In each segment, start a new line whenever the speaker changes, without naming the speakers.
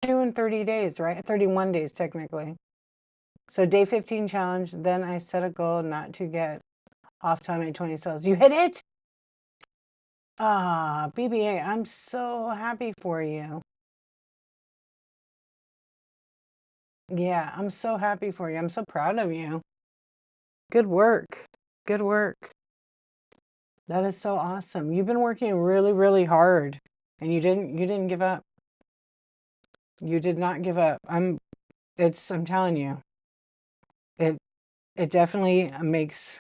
doing 30 days, right? 31 days technically. So day 15 challenge, then I set a goal not to get off time at 20 sales. You hit it? Ah, BBA, I'm so happy for you. Yeah, I'm so happy for you. I'm so proud of you. Good work. Good work. That is so awesome. You've been working really, really hard and you didn't give up. You did not give up. I'm telling you, it it definitely makes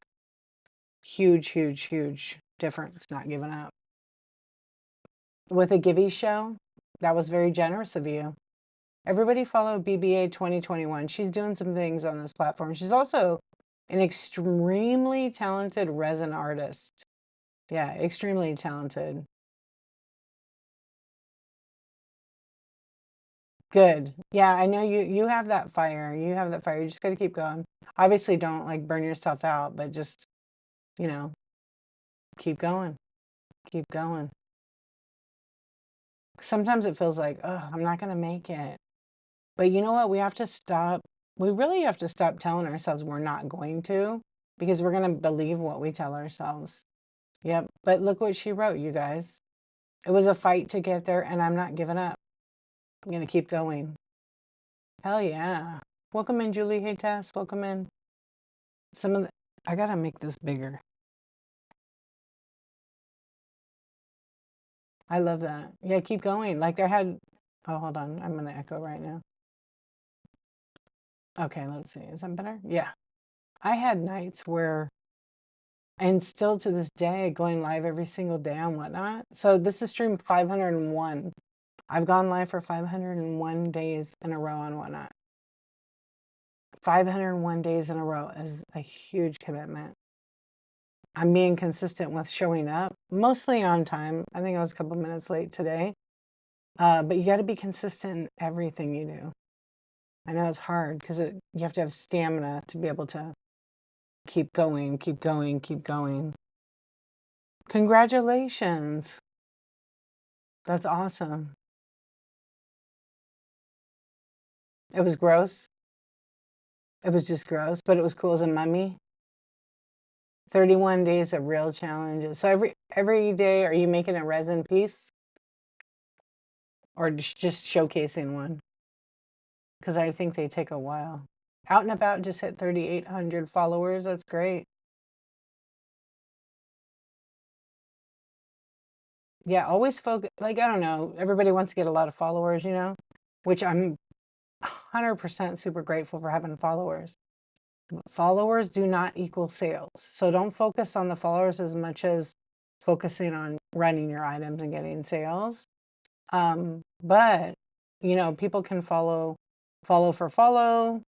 huge, huge, huge difference not giving up. With a Givey show, that was very generous of you. Everybody follow BBA 2021. She's doing some things on this platform. She's also an extremely talented resin artist. Yeah, extremely talented. Good. Yeah, I know you have that fire. You have that fire. You just got to keep going. Obviously, don't like burn yourself out, but just, you know, keep going. Keep going. Sometimes it feels like, oh, I'm not going to make it. But you know what? We have to stop. We really have to stop telling ourselves we're not going to, because we're going to believe what we tell ourselves. Yep. But look what she wrote, you guys. It was a fight to get there, and I'm not giving up. I'm going to keep going. Hell yeah. Welcome in, Julie. Hey, Tess. Welcome in. I got to make this bigger. I love that. Yeah, keep going. Like oh, hold on. I'm going to echo right now. Okay, let's see. Is that better? Yeah. I had nights where, and still to this day, going live every single day on Whatnot. So this is stream 501. I've gone live for 501 days in a row on Whatnot. 501 days in a row is a huge commitment. I'm being consistent with showing up, mostly on time. I think I was a couple minutes late today. But you got to be consistent in everything you do. I know it's hard because you have to have stamina to be able to keep going, keep going, keep going. Congratulations. That's awesome. It was gross. It was just gross, but it was cool as a mummy. 31 days of real challenges. So every day, are you making a resin piece or just showcasing one? Because I think they take a while. Out and About just hit 3,800 followers. That's great. Yeah, always focus. Like, I don't know, everybody wants to get a lot of followers, which I'm 100% super grateful for having followers. Followers do not equal sales. So don't focus on the followers as much as focusing on running your items and getting sales. But, people can follow for follow.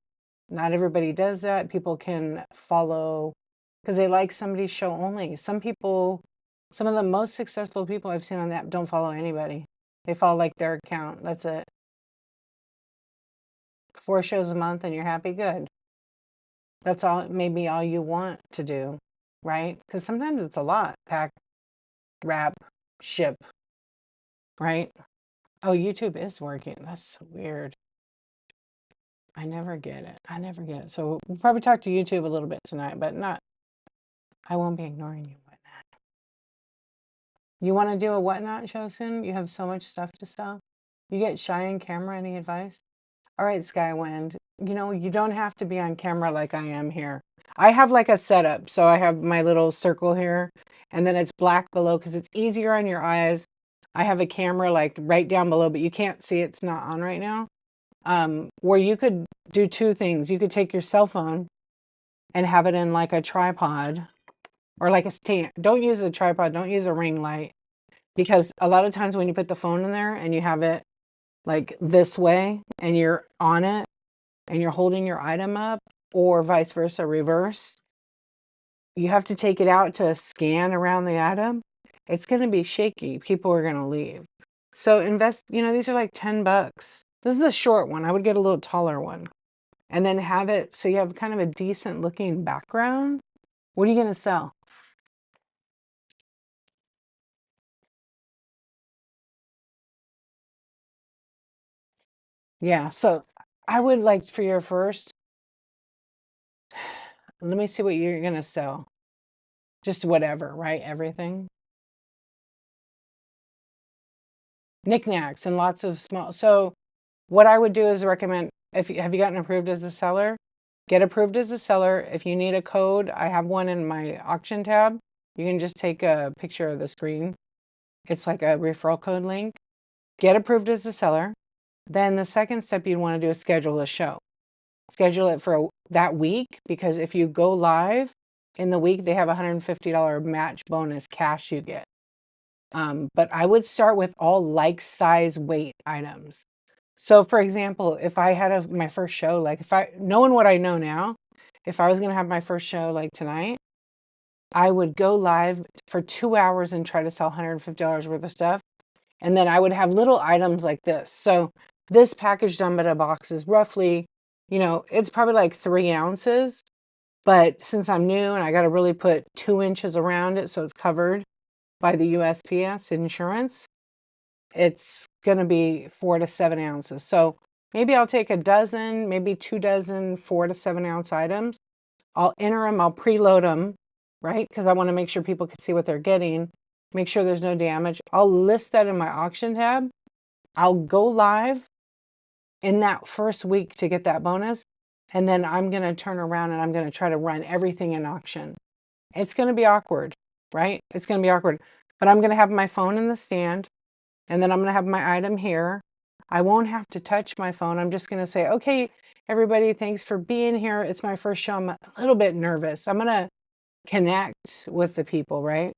Not everybody does that. People can follow because they like somebody's show only. Some of the most successful people I've seen on the app don't follow anybody. They follow like their account. That's it. 4 shows a month and you're happy, good. That's all, maybe all you want to do, right? Because sometimes it's a lot. Pack, wrap, ship, right? Oh, YouTube is working. That's so weird. I never get it. I never get it. So we'll probably talk to YouTube a little bit tonight, but I won't be ignoring you. Whatnot. You want to do a Whatnot show soon? You have so much stuff to sell. You get shy on camera. Any advice? All right, Skywind. You don't have to be on camera like I am here. I have like a setup. So I have my little circle here, and then it's black below because it's easier on your eyes. I have a camera like right down below, but you can't see it's not on right now. Where you could do 2 things. You could take your cell phone and have it in like a tripod or like a stand. Don't use a tripod. Don't use a ring light, because a lot of times when you put the phone in there and you have it like this way and you're on it and you're holding your item up, or vice versa, reverse, you have to take it out to scan around the item. It's going to be shaky. People are going to leave. So invest, these are like $10. This is a short one. I would get a little taller one and then have it so you have kind of a decent looking background. What are you going to sell? Yeah. So I would like for your first, let me see what you're going to sell. Just whatever, right? Everything. Knickknacks and lots of small. So what I would do is recommend, if you, have you gotten approved as a seller? Get approved as a seller. If you need a code, I have one in my auction tab. You can just take a picture of the screen. It's like a referral code link. Get approved as a seller. Then the second step you'd want to do is schedule a show. Schedule it for that week, because if you go live in the week, they have a $150 match bonus cash you get. But I would start with all like size weight items. So for example, if I had my first show, like knowing what I know now, if I was going to have my first show like tonight, I would go live for 2 hours and try to sell $150 worth of stuff. And then I would have little items like this. So this package done by the box is roughly, it's probably like 3 ounces. But since I'm new and I got to really put 2 inches around it so it's covered by the USPS insurance, it's going to be 4 to 7 ounces. So maybe I'll take a dozen, maybe 2 dozen, 4 to 7 ounce items. I'll enter them, I'll preload them, right? Because I want to make sure people can see what they're getting, make sure there's no damage. I'll list that in my auction tab. I'll go live in that first week to get that bonus. And then I'm going to turn around and I'm going to try to run everything in auction. It's going to be awkward, right? It's going to be awkward. But I'm going to have my phone in the stand. And then I'm going to have my item here. I won't have to touch my phone. I'm just going to say, okay, everybody, thanks for being here. It's my first show. I'm a little bit nervous. I'm going to connect with the people, right?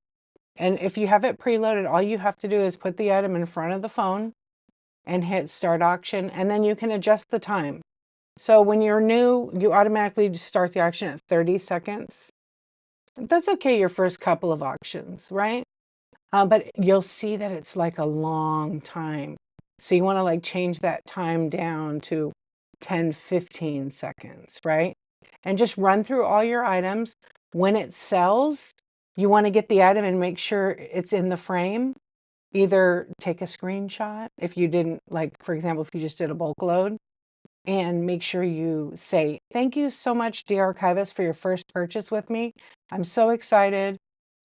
And if you have it preloaded, all you have to do is put the item in front of the phone and hit start auction, and then you can adjust the time. So when you're new, you automatically just start the auction at 30 seconds. That's okay your first couple of auctions, right? But you'll see that it's like a long time. So you want to like change that time down to 10, 15 seconds, right? And just run through all your items. When it sells, you want to get the item and make sure it's in the frame. Either take a screenshot if you didn't, like, for example, if you just did a bulk load, and make sure you say, thank you so much, dear archivist, for your first purchase with me. I'm so excited.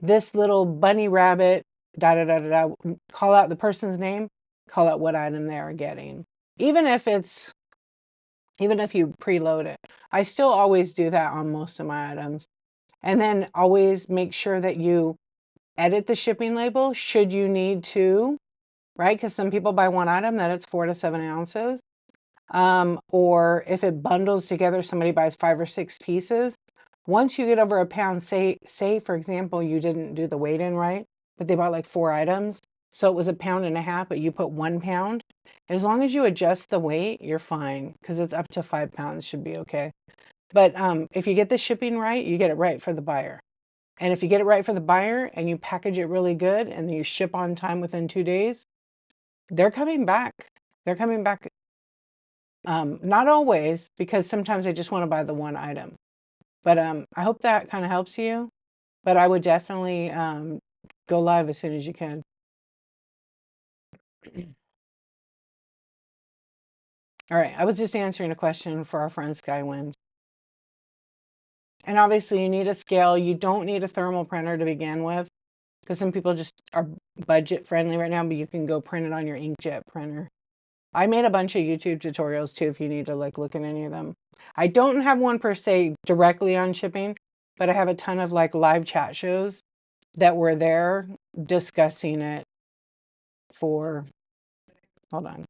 This little bunny rabbit, da da da da da, call out the person's name, call out what item they are getting. Even if you preload it. I still always do that on most of my items. And then always make sure that you edit the shipping label should you need to, right? Because some people buy one item that it's 4 to 7 ounces. Or if it bundles together, somebody buys 5 or 6 pieces. Once you get over a pound, say for example, you didn't do the weight in right, but they bought like 4 items. So it was 1.5 pounds, but you put 1 pound. As long as you adjust the weight, you're fine, because it's up to 5 pounds should be okay. But if you get the shipping right, you get it right for the buyer. And if you get it right for the buyer and you package it really good and you ship on time within 2 days, they're coming back. They're coming back. Not always, because sometimes they just want to buy the one item. But I hope that kind of helps you. But I would definitely go live as soon as you can. All right, I was just answering a question for our friend Skywind. And obviously you need a scale. You don't need a thermal printer to begin with, because some people just are budget friendly right now, but you can go print it on your inkjet printer. I made a bunch of YouTube tutorials too, if you need to like look at any of them. I don't have one per se directly on shipping, but I have a ton of like live chat shows that were there discussing it for, hold on.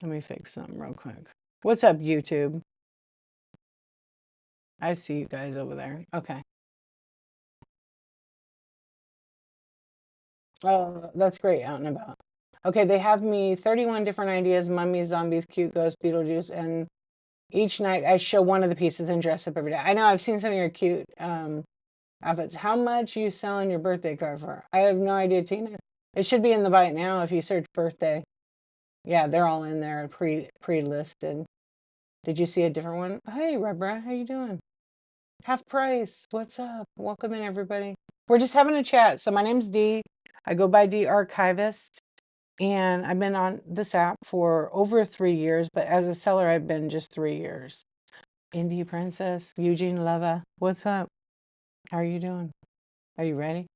Let me fix something real quick. What's up, YouTube? I see you guys over there. Okay. Oh, that's great. Out and about. Okay, they have me 31 different ideas: mummies, zombies, cute ghosts, Beetlejuice, and each night I show one of the pieces and dress up every day. I know I've seen some of your cute outfits. How much you selling your birthday card for? I have no idea, Tina. It should be in the bite now if you search birthday. Yeah, they're all in there pre-listed. Did you see a different one? Hey, Rebra, how you doing? Half price. What's up? Welcome in, everybody. We're just having a chat. So my name's Dee. I go by Dee Archivist. And I've been on this app for over 3 years, but as a seller, I've been just 3 years. Indie Princess, Eugene Leva, what's up? How are you doing? Are you ready?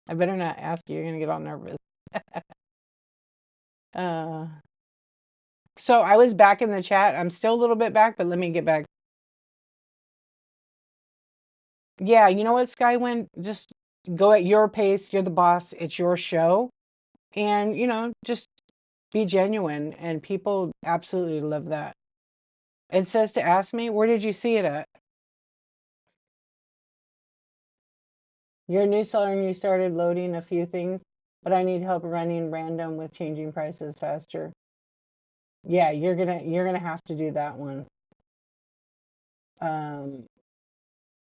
I better not ask you. You're gonna get all nervous. uh, so I was back in the chat. I'm still a little bit back, but let me get back. Yeah, you know what, Skywin? Just go at your pace. You're the boss. It's your show. And, just be genuine. And people absolutely love that. It says to ask me, where did you see it at? You're a new seller and you started loading a few things, but I need help running random with changing prices faster. Yeah, you're gonna have to do that one.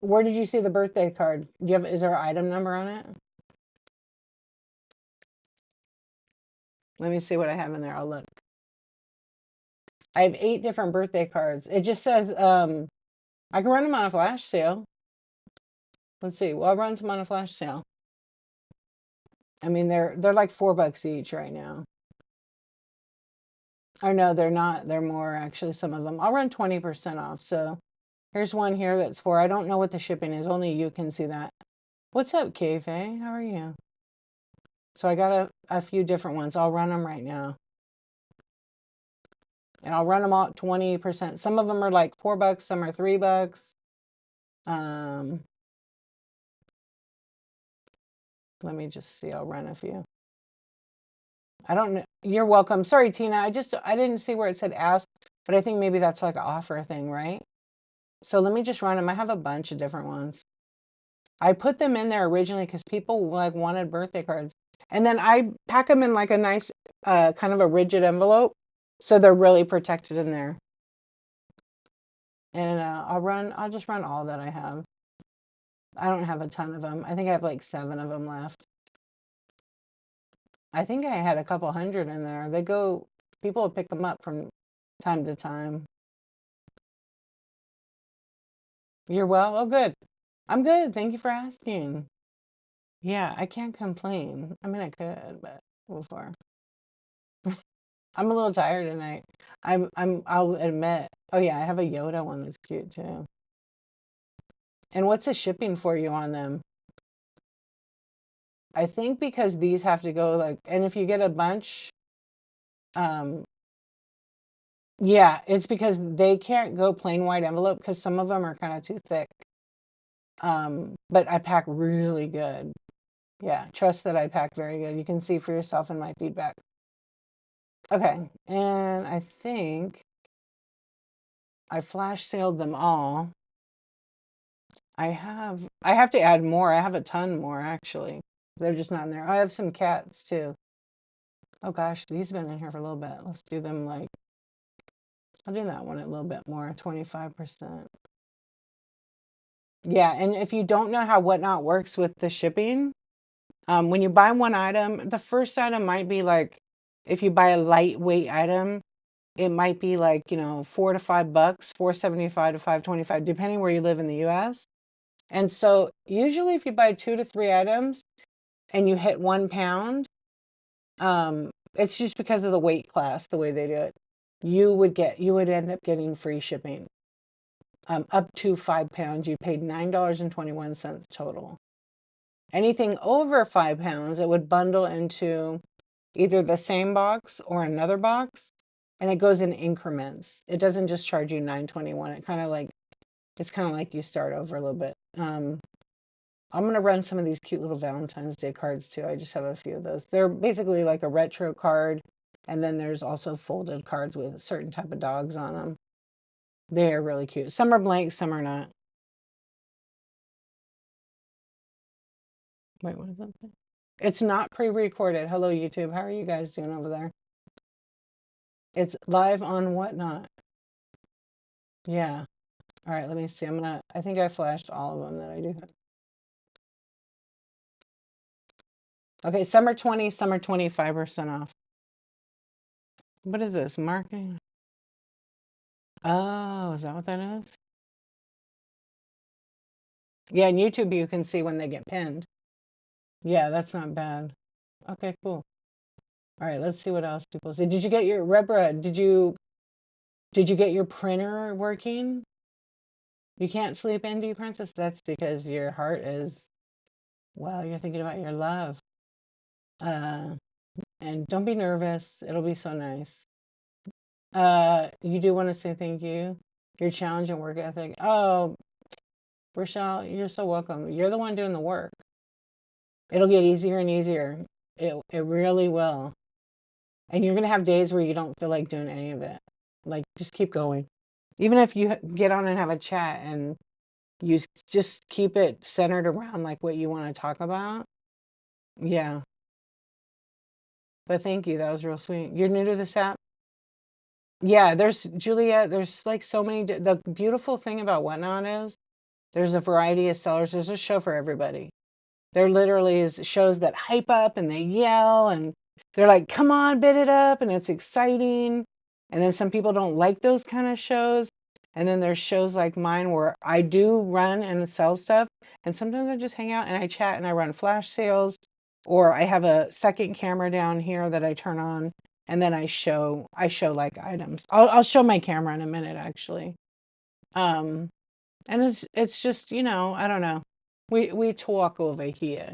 Where did you see the birthday card? Is there an item number on it? Let me see what I have in there. I'll look. I have 8 different birthday cards. It just says I can run them on a flash sale. Let's see. Well, I'll run some on a flash sale. I mean, they're like $4 each right now. Or no, they're not. They're more actually. Some of them. I'll run 20% off. So here's one here that's for. I don't know what the shipping is. Only you can see that. What's up, Kayfae? How are you? So I got a few different ones. I'll run them right now. And I'll run them all 20%. Some of them are like $4. Some are $3. Let me just see. I'll run a few. I don't know. You're welcome. Sorry, Tina. I didn't see where it said ask, but I think maybe that's like an offer thing, right? So let me just run them. I have a bunch of different ones. I put them in there originally because people like wanted birthday cards. And then I pack them in like a nice kind of a rigid envelope. So they're really protected in there. And I'll just run all that I have. I don't have a ton of them. I think I have like 7 of them left. I think I had a couple hundred in there. People will pick them up from time to time. You're well? Oh, good. I'm good. Thank you for asking. Yeah, I can't complain. I mean, I could, but before. I'm a little tired tonight. I'll admit. Oh yeah, I have a Yoda one that's cute too. And what's the shipping for you on them? I think because these have to go like, and if you get a bunch, yeah, it's because they can't go plain white envelope because some of them are kind of too thick. But I pack really good. Yeah, trust that I pack very good. You can see for yourself in my feedback. Okay, and I think I flash saled them all. I have to add more. I have a ton more actually. They're just not in there. I have some cats too. Oh gosh, these have been in here for a little bit. Let's do them like, I'll do that one a little bit more, 25%. Yeah, and if you don't know how Whatnot works with the shipping, when you buy one item, the first item might be like, if you buy a lightweight item, it might be like, $4 to $5, $4.75 to $5.25, depending where you live in the US. And so usually if you buy 2 to 3 items and you hit 1 pound, it's just because of the weight class, the way they do it. You would end up getting free shipping. Up to 5 pounds, you paid $9.21 total. Anything over 5 pounds, it would bundle into either the same box or another box, and it goes in increments. It doesn't just charge you $9.21. It's kind of like you start over a little bit. I'm going to run some of these cute little Valentine's Day cards too. I just have a few of those. They're basically like a retro card, and then there's also folded cards with certain type of dogs on them. They are really cute. Some are blank, some are not. Wait, what is that thing? It's not pre-recorded. Hello, YouTube. How are you guys doing over there? It's live on Whatnot. Yeah. All right, let me see. I think I flashed all of them that I do have. Okay, some are 20, some are 25% off. What is this? Marketing? Oh, is that what that is? Yeah, in YouTube you can see when they get pinned. Yeah, that's not bad. Okay, cool. All right, let's see what else people say. Did you get your Rebra? Did you get your printer working? You can't sleep, Indie Princess. That's because your heart is, well, you're thinking about your love. Uh, and don't be nervous. It'll be so nice. You do want to say thank you. Your challenge and work ethic. Oh, Rochelle, you're so welcome. You're the one doing the work. It'll get easier and easier. It really will. And you're gonna have days where you don't feel like doing any of it. Like, just keep going. Even if you get on and have a chat and you just keep it centered around like what you want to talk about. Yeah. But thank you. That was real sweet. You're new to this app? Yeah, there's Juliet. There's like so many. The beautiful thing about Whatnot is there's a variety of sellers. There's a show for everybody. There literally is shows that hype up and they yell and they're like, come on, bid it up. And it's exciting. And then some people don't like those kind of shows. And then there's shows like mine where I do run and sell stuff. And sometimes I just hang out and I chat and I run flash sales. Or I have a second camera down here that I turn on. And then I show like items. I'll show my camera in a minute, actually. Um, and it's just, I don't know. We talk over here,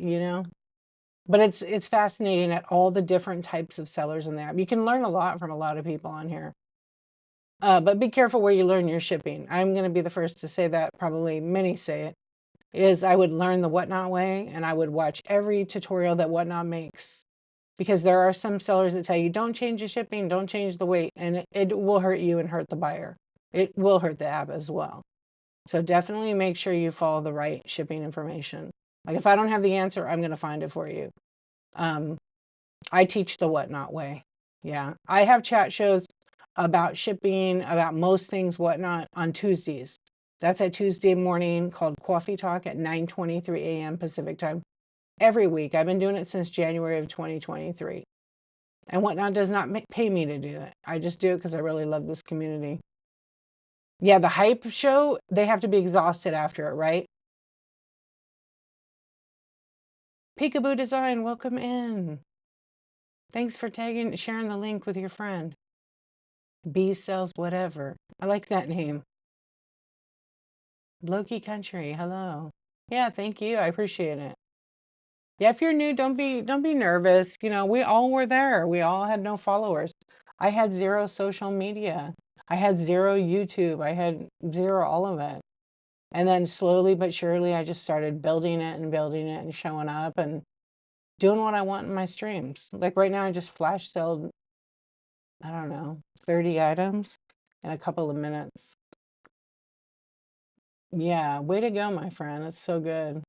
But it's fascinating at all the different types of sellers in the app. You can learn a lot from a lot of people on here. But be careful where you learn your shipping. I'm going to be the first to say that, probably many say it, is I would learn the Whatnot way and I would watch every tutorial that Whatnot makes. Because there are some sellers that tell you, don't change the shipping, don't change the weight, and it will hurt you and hurt the buyer. It will hurt the app as well. So definitely make sure you follow the right shipping information. Like if I don't have the answer, I'm going to find it for you. I teach the Whatnot way. Yeah. I have chat shows about shipping, about most things Whatnot on Tuesdays. That's a Tuesday morning called Coffee Talk at 9:23 a.m. Pacific time. Every week. I've been doing it since January of 2023. And Whatnot does not pay me to do it. I just do it because I really love this community. Yeah, the hype show, they have to be exhausted after it, right? Peekaboo Design, welcome in. Thanks for sharing the link with your friend. B sells whatever. I like that name. Loki Country, hello. Yeah, thank you. I appreciate it. Yeah, if you're new, don't be nervous. We all were there. We all had no followers. I had 0 social media. I had 0 YouTube. I had 0 all of it. And then slowly but surely, I just started building it and showing up and doing what I want in my streams. Like right now, I just flash sold, I don't know, 30 items in a couple of minutes. Yeah, way to go, my friend. It's so good.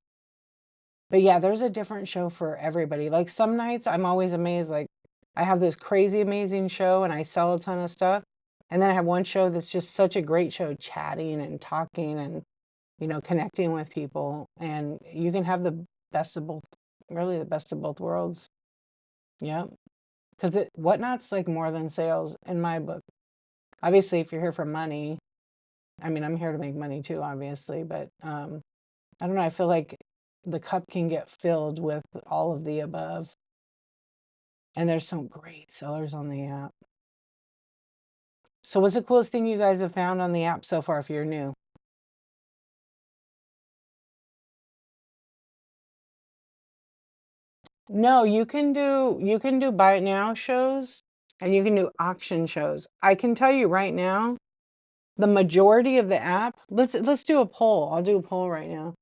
But yeah, there's a different show for everybody. Like some nights I'm always amazed. Like I have this crazy, amazing show and I sell a ton of stuff. And then I have one show that's just such a great show, chatting and talking and, connecting with people. And you can have the best of both, really the best of both worlds. Yeah. Because Whatnot's like more than sales in my book. Obviously, if you're here for money, I mean, I'm here to make money too, obviously. But I don't know. I feel like the cup can get filled with all of the above. And there's some great sellers on the app. So what's the coolest thing you guys have found on the app so far if you're new? No, you can do buy it now shows and you can do auction shows. I can tell you right now, the majority of the app, let's do a poll. I'll do a poll right now.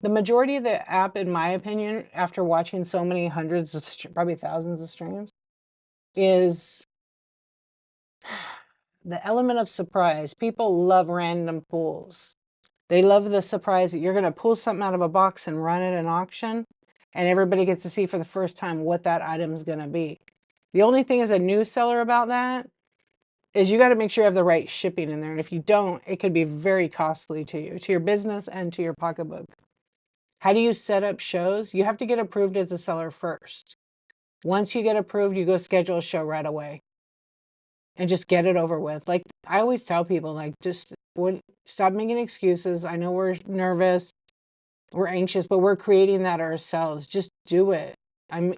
The majority of the app, in my opinion, after watching so many hundreds of, probably thousands of streams, is the element of surprise. People love random pulls. They love the surprise that you're going to pull something out of a box and run it in auction, and everybody gets to see for the first time what that item is going to be. The only thing as a new seller about that is you got to make sure you have the right shipping in there. And if you don't, it could be very costly to you, to your business and to your pocketbook. How do you set up shows? You have to get approved as a seller first. Once you get approved, you go schedule a show right away and just get it over with. Like I always tell people, like, just stop making excuses. I know we're nervous, we're anxious, but we're creating that ourselves. Just do it.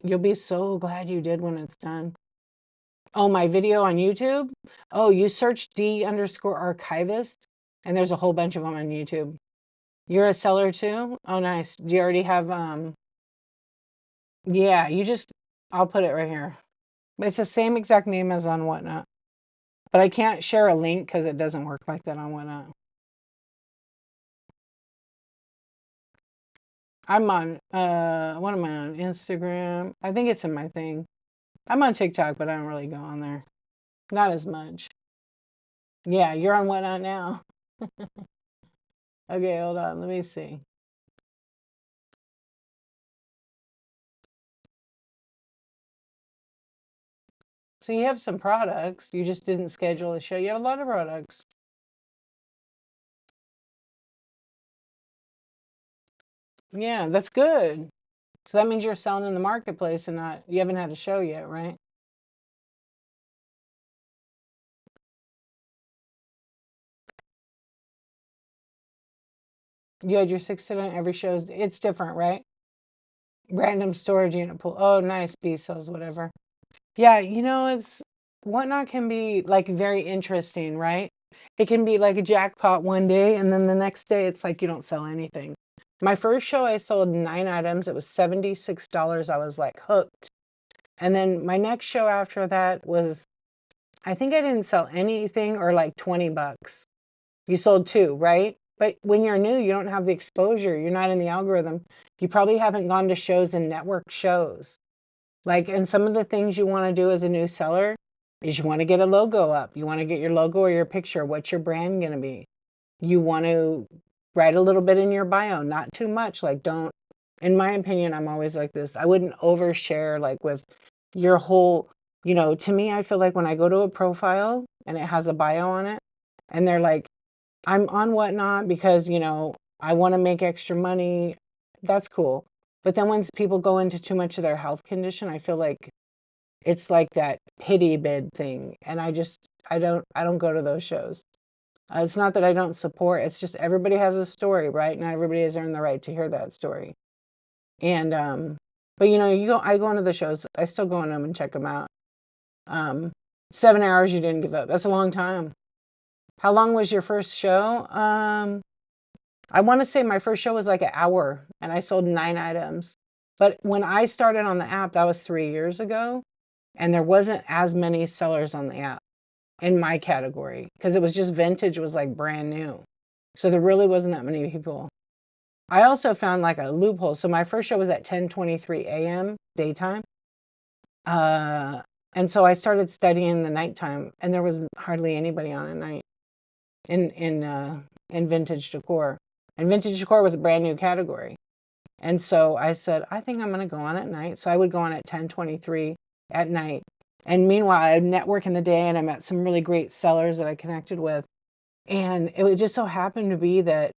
You'll be so glad you did when it's done. Oh, my video on YouTube? Oh, you search D_archivist, and there's a whole bunch of them on YouTube. You're a seller too? Oh, nice. Do you already have, yeah, I'll put it right here. It's the same exact name as on Whatnot. But I can't share a link because it doesn't work like that on Whatnot. I'm on, what am I on? Instagram. I think it's in my thing. I'm on TikTok, but I don't really go on there. Not as much. Yeah, you're on Whatnot now. Okay, hold on. Let me see. So you have some products. You just didn't schedule a show. You have a lot of products. Yeah, that's good. So that means you're selling in the marketplace and not, you haven't had a show yet, right? You had your 6 to 9 every show. It's different, right? Random storage unit pool. Oh, nice. B cells, whatever. Yeah, it's Whatnot can be like very interesting, right? It can be like a jackpot one day, and then the next day it's like you don't sell anything. My first show, I sold 9 items. It was $76. I was like hooked. And then my next show after that was, I think I didn't sell anything or like $20. You sold two, right? But when you're new, you don't have the exposure. You're not in the algorithm. You probably haven't gone to shows and network shows. Like, and some of the things you want to do as a new seller is you want to get a logo up. You want to get your logo or your picture. What's your brand going to be? You want to write a little bit in your bio, not too much. Like, don't, in my opinion, I'm always like this. I wouldn't overshare like with your whole, to me, I feel like when I go to a profile and it has a bio on it and they're like, I'm on Whatnot because, I want to make extra money. That's cool. But then when people go into too much of their health condition, I feel like it's like that pity bid thing. And I don't go to those shows. It's not that I don't support, it's just everybody has a story, right? Not everybody has earned the right to hear that story. And, but I go into the shows, I still go on them and check them out. 7 hours you didn't give up. That's a long time. How long was your first show? I want to say my first show was like an hour and I sold 9 items. But when I started on the app, that was 3 years ago, and there wasn't as many sellers on the app in my category because it was just vintage, was like brand new. So there really wasn't that many people. I also found like a loophole. So my first show was at 10:23 a.m. daytime. Uh, and so I started studying the nighttime, and there was hardly anybody on at night in vintage decor. And vintage decor was a brand new category. And so I said, I think I'm going to go on at night. So I would go on at 10:23 at night. And meanwhile, I'd network in the day and I met some really great sellers that I connected with. And it would just so happen to be that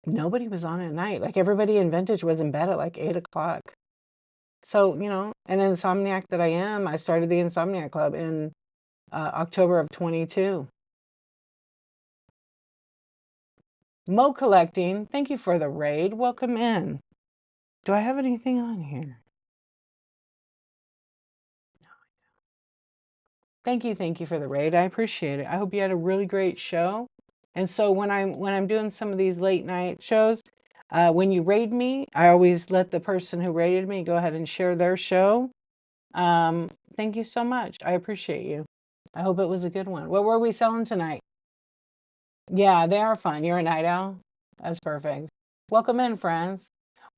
nobody was on at night. Like everybody in vintage was in bed at like 8 o'clock. So, an insomniac that I am, I started the iNsOmNiAc Club in October of 22. Mo collecting, thank you for the raid. Welcome in. Do I have anything on here? Thank you for the raid. I appreciate it. I hope you had a really great show. And so when I'm doing some of these late night shows, when you raid me, I always let the person who raided me go ahead and share their show. Thank you so much. I appreciate you. I hope it was a good one. What were we selling tonight? Yeah, they are fun. You're a night owl? That's perfect. Welcome in, friends.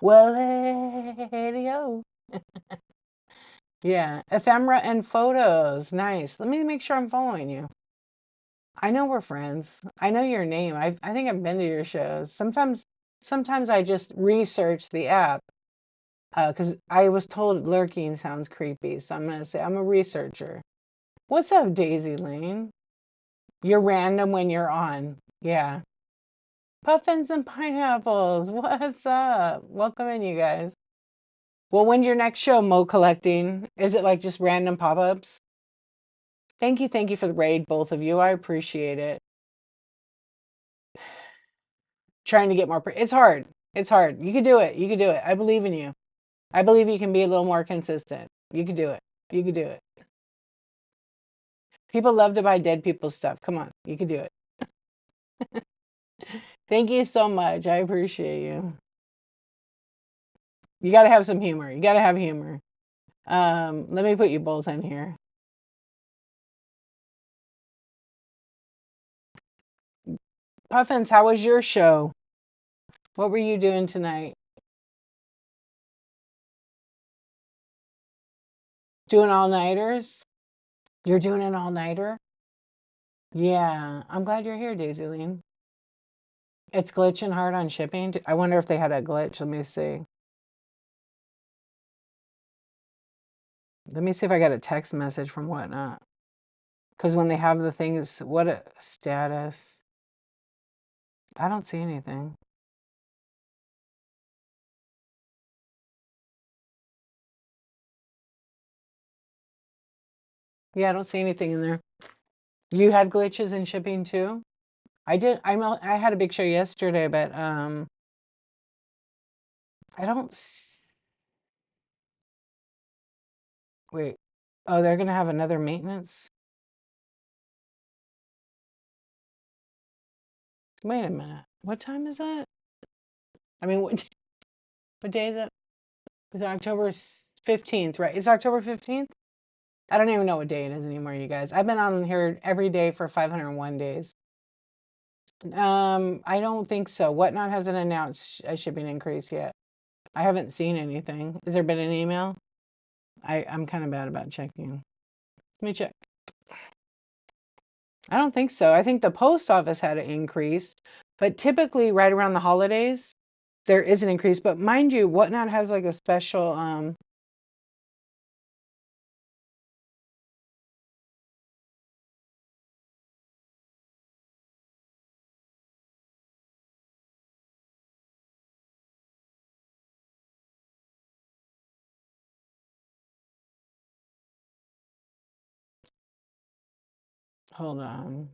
Well, hey, yeah, ephemera and photos. Nice. Let me make sure I'm following you. I know we're friends. I know your name. I think I've been to your shows. Sometimes I just research the app because I was told lurking sounds creepy. So I'm gonna say I'm a researcher. What's up, Daisy Lane? You're random when you're on. Yeah. Puffins and pineapples. What's up? Welcome in, you guys. Well, when's your next show, Mo Collecting? Is it like just random pop-ups? Thank you for the raid, both of you. I appreciate it. Trying to get more. It's hard. It's hard. You can do it. You can do it. I believe in you. I believe you can be a little more consistent. You can do it. You can do it. People love to buy dead people's stuff. Come on, you can do it. Thank you so much. I appreciate you. You got to have some humor. You got to have humor. Let me put you both in here. Puffins, how was your show? What were you doing tonight? Doing all-nighters? You're doing an all-nighter? Yeah, I'm glad you're here, Daisy Lean. It's glitching hard on shipping. I wonder if they had a glitch. Let me see. Let me see if I got a text message from Whatnot. Because when they have the things, what a status. I don't see anything. Yeah, I don't see anything in there. You had glitches in shipping too? I did. I had a big show yesterday, but I don't. Wait. Oh, they're gonna have another maintenance. Wait a minute. What time is it? I mean, what day is it? It's October 15th, right? It's October 15th? I don't even know what day it is anymore, you guys. I've been on here every day for 501 days. I don't think so. Whatnot hasn't announced a shipping increase yet. I haven't seen anything. Has there been an email? I'm kind of bad about checking. Let me check. I don't think so. I think the post office had an increase, but typically right around the holidays, there is an increase. But mind you, Whatnot has like a special hold on.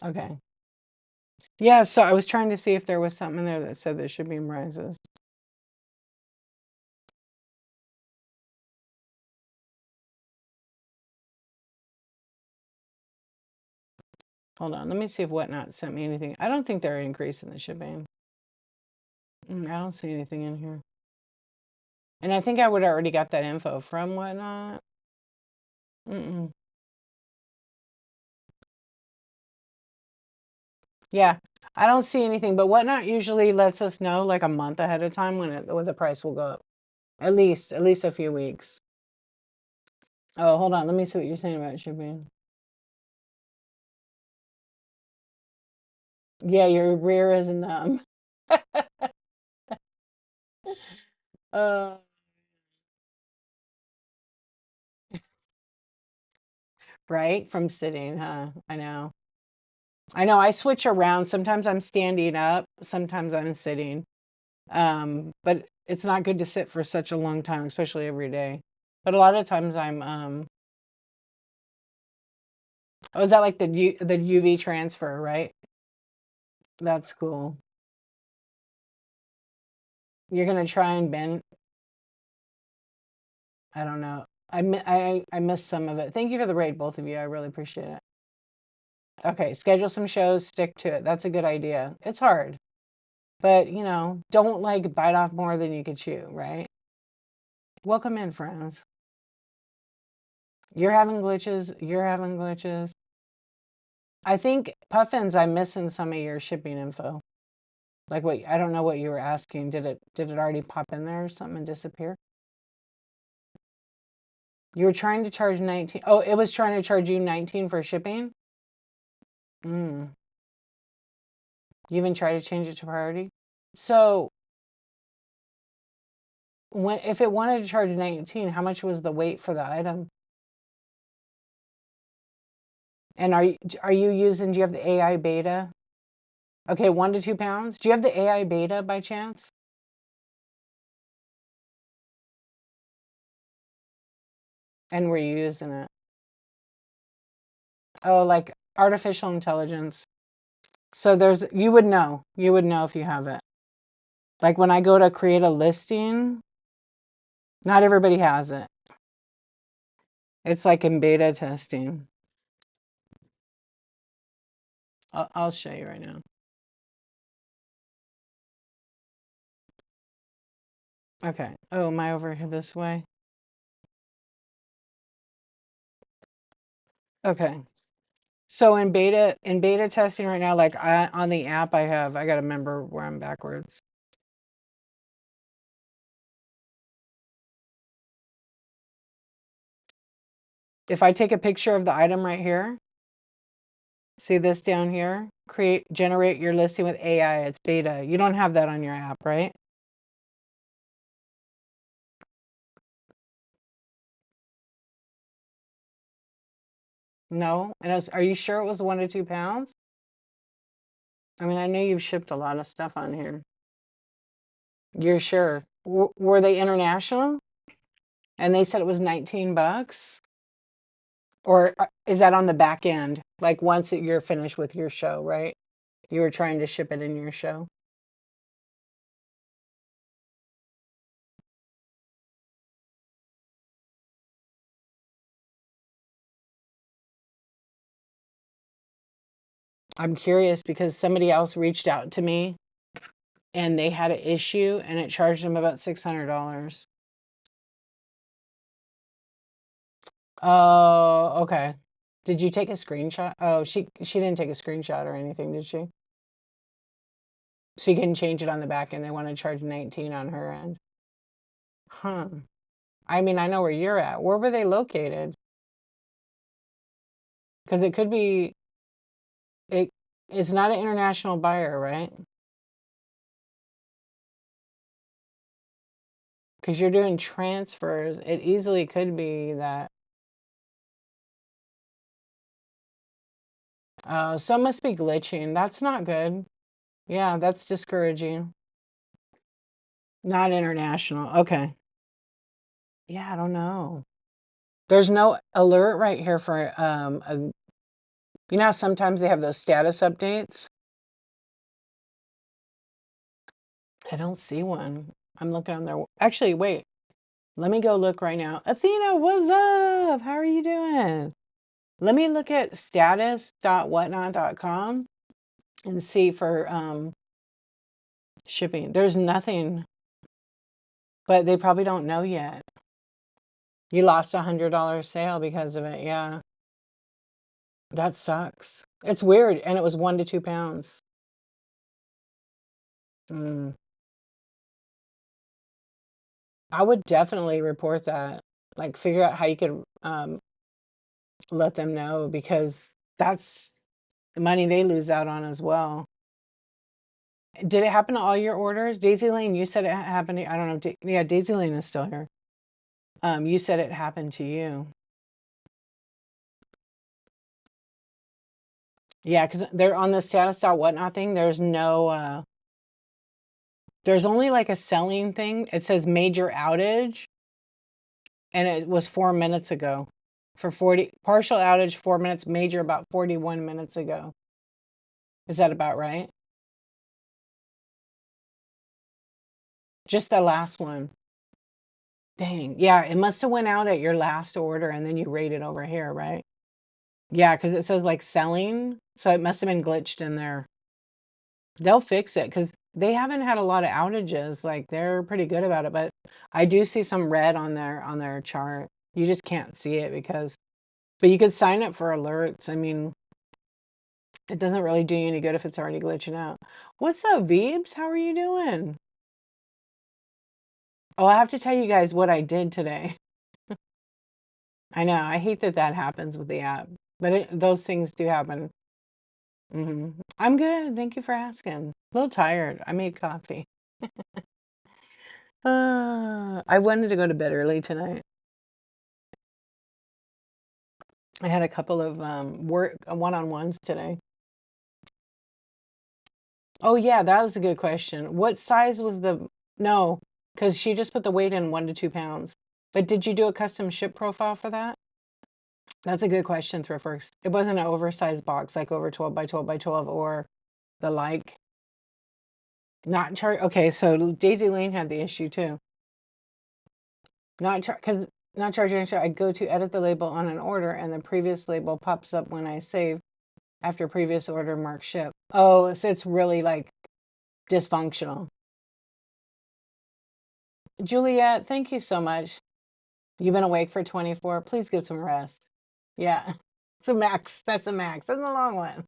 Okay. Yeah, so I was trying to see if there was something in there that said there should be rises. Hold on, let me see if Whatnot sent me anything. I don't think they're increasing the shipping. I don't see anything in here. And I think I would already got that info from Whatnot. Yeah, I don't see anything, but Whatnot usually lets us know like a month ahead of time when the price will go up. At least a few weeks. Oh, hold on. Let me see what you're saying about shipping. Yeah, your rear is numb. uh, right? From sitting, huh? I know. I know. I switch around. Sometimes I'm standing up. Sometimes I'm sitting. But it's not good to sit for such a long time, especially every day. But a lot of times I'm oh, is that like the UV transfer, right? That's cool. You're gonna try and bend. I don't know. I missed some of it. Thank you for the raid, both of you. I really appreciate it. Okay, schedule some shows, stick to it. That's a good idea. It's hard, but you know, don't like bite off more than you could chew, right? Welcome in, friends. You're having glitches. You're having glitches. I think Puffins, I'm missing some of your shipping info. Like what I don't know what you were asking. Did it already pop in there or something and disappear? You were trying to charge 19. Oh, it was trying to charge you 19 for shipping? You even try to change it to priority? So if it wanted to charge 19, how much was the weight for the item? And are you using, do you have the AI beta? Okay, 1 to 2 pounds. Do you have the AI beta by chance? And were you using it? Oh, like artificial intelligence. So you would know. You would know if you have it. Like when I go to create a listing, Not everybody has it. It's like in beta testing. I'll show you right now. Okay. Oh, am I over here this way? Okay. So in beta testing right now, like on the app I got to remember where I'm backwards. If I take a picture of the item right here, see this down here, generate your listing with AI, it's beta. You don't have that on your app, right? No. And are you sure it was 1 to 2 pounds? I mean, I know you've shipped a lot of stuff on here. You're sure? Were they international? And they said it was 19 bucks? Or is that on the back end? Like once you're finished with your show, right? You were trying to ship it in your show? I'm curious because somebody else reached out to me and they had an issue and it charged them about $600. Oh, okay. Did you take a screenshot? Oh, she didn't take a screenshot or anything, did she? So you can change it on the back end. They want to charge 19 on her end. Huh. I mean, I know where you're at. Where were they located? Because it could be it's not an international buyer, right? Because you're doing transfers. It easily could be that. So it must be glitching. That's not good. Yeah, that's discouraging. Not international. Okay. Yeah, I don't know. There's no alert right here for you know how sometimes they have those status updates? I don't see one. I'm looking on their actually wait. Let me go look right now. Athena, what's up? How are you doing? Let me look at status.whatnot.com and see for shipping. There's nothing, but they probably don't know yet. You lost $100 sale because of it. Yeah. That sucks. It's weird. And it was 1 to 2 pounds. Mm. I would definitely report that. Like figure out how you could let them know because that's the money they lose out on as well. Did it happen to all your orders? Daisy Lane, you said it happened to, I don't know. Yeah, Daisy Lane is still here. You said it happened to you. Yeah, because they're on the status.whatnot thing. There's no, there's only like a selling thing. It says major outage, and it was 4 minutes ago. For 40, partial outage, 4 minutes, major about 41 minutes ago. Is that about right? Just the last one. Dang. Yeah, it must have went out at your last order and then you rated over here, right? Yeah, because it says like selling. So it must have been glitched in there. They'll fix it because they haven't had a lot of outages. Like they're pretty good about it, but I do see some red on their chart. You just can't see it because, but you could sign up for alerts. I mean, it doesn't really do you any good if it's already glitching out. What's up, Veebs? How are you doing? Oh, I have to tell you guys what I did today. I know. I hate that that happens with the app, but those things do happen. I'm good. Thank you for asking. A little tired. I made coffee. I wanted to go to bed early tonight. I had a couple of work one-on-ones today. Oh yeah, that was a good question. What size was the no? Because she just put the weight in 1 to 2 pounds. But did you do a custom ship profile for that? That's a good question, Thriftworks. It wasn't an oversized box, like over 12 by 12 by 12 or the like. Not chart. Okay, so Daisy Lane had the issue too. Because not charging extra, I go to edit the label on an order and the previous label pops up when I save after previous order mark ship. Oh, so it's really like dysfunctional. Juliet, thank you so much. You've been awake for 24. Please get some rest. Yeah, it's a max. That's a max. That's a long one.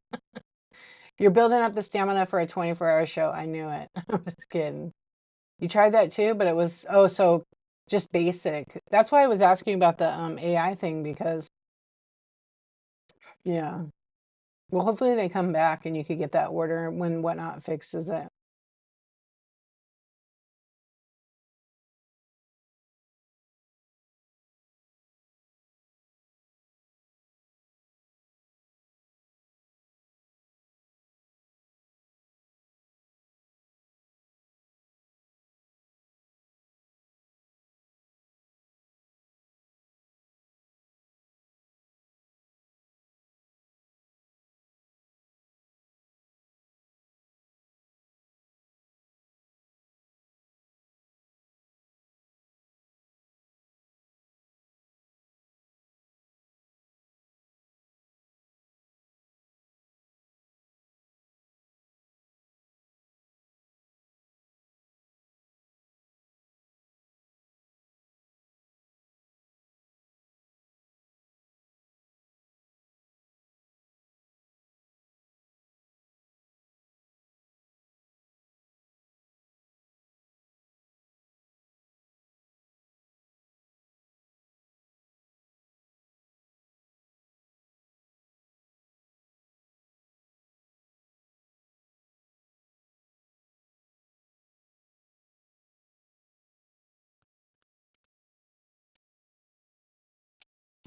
You're building up the stamina for a 24-hour show. I knew it. I'm just kidding. You tried that too, but it was, oh, so just basic. That's why I was asking about the AI thing because, yeah. Well, hopefully they come back and you could get that order when Whatnot fixes it.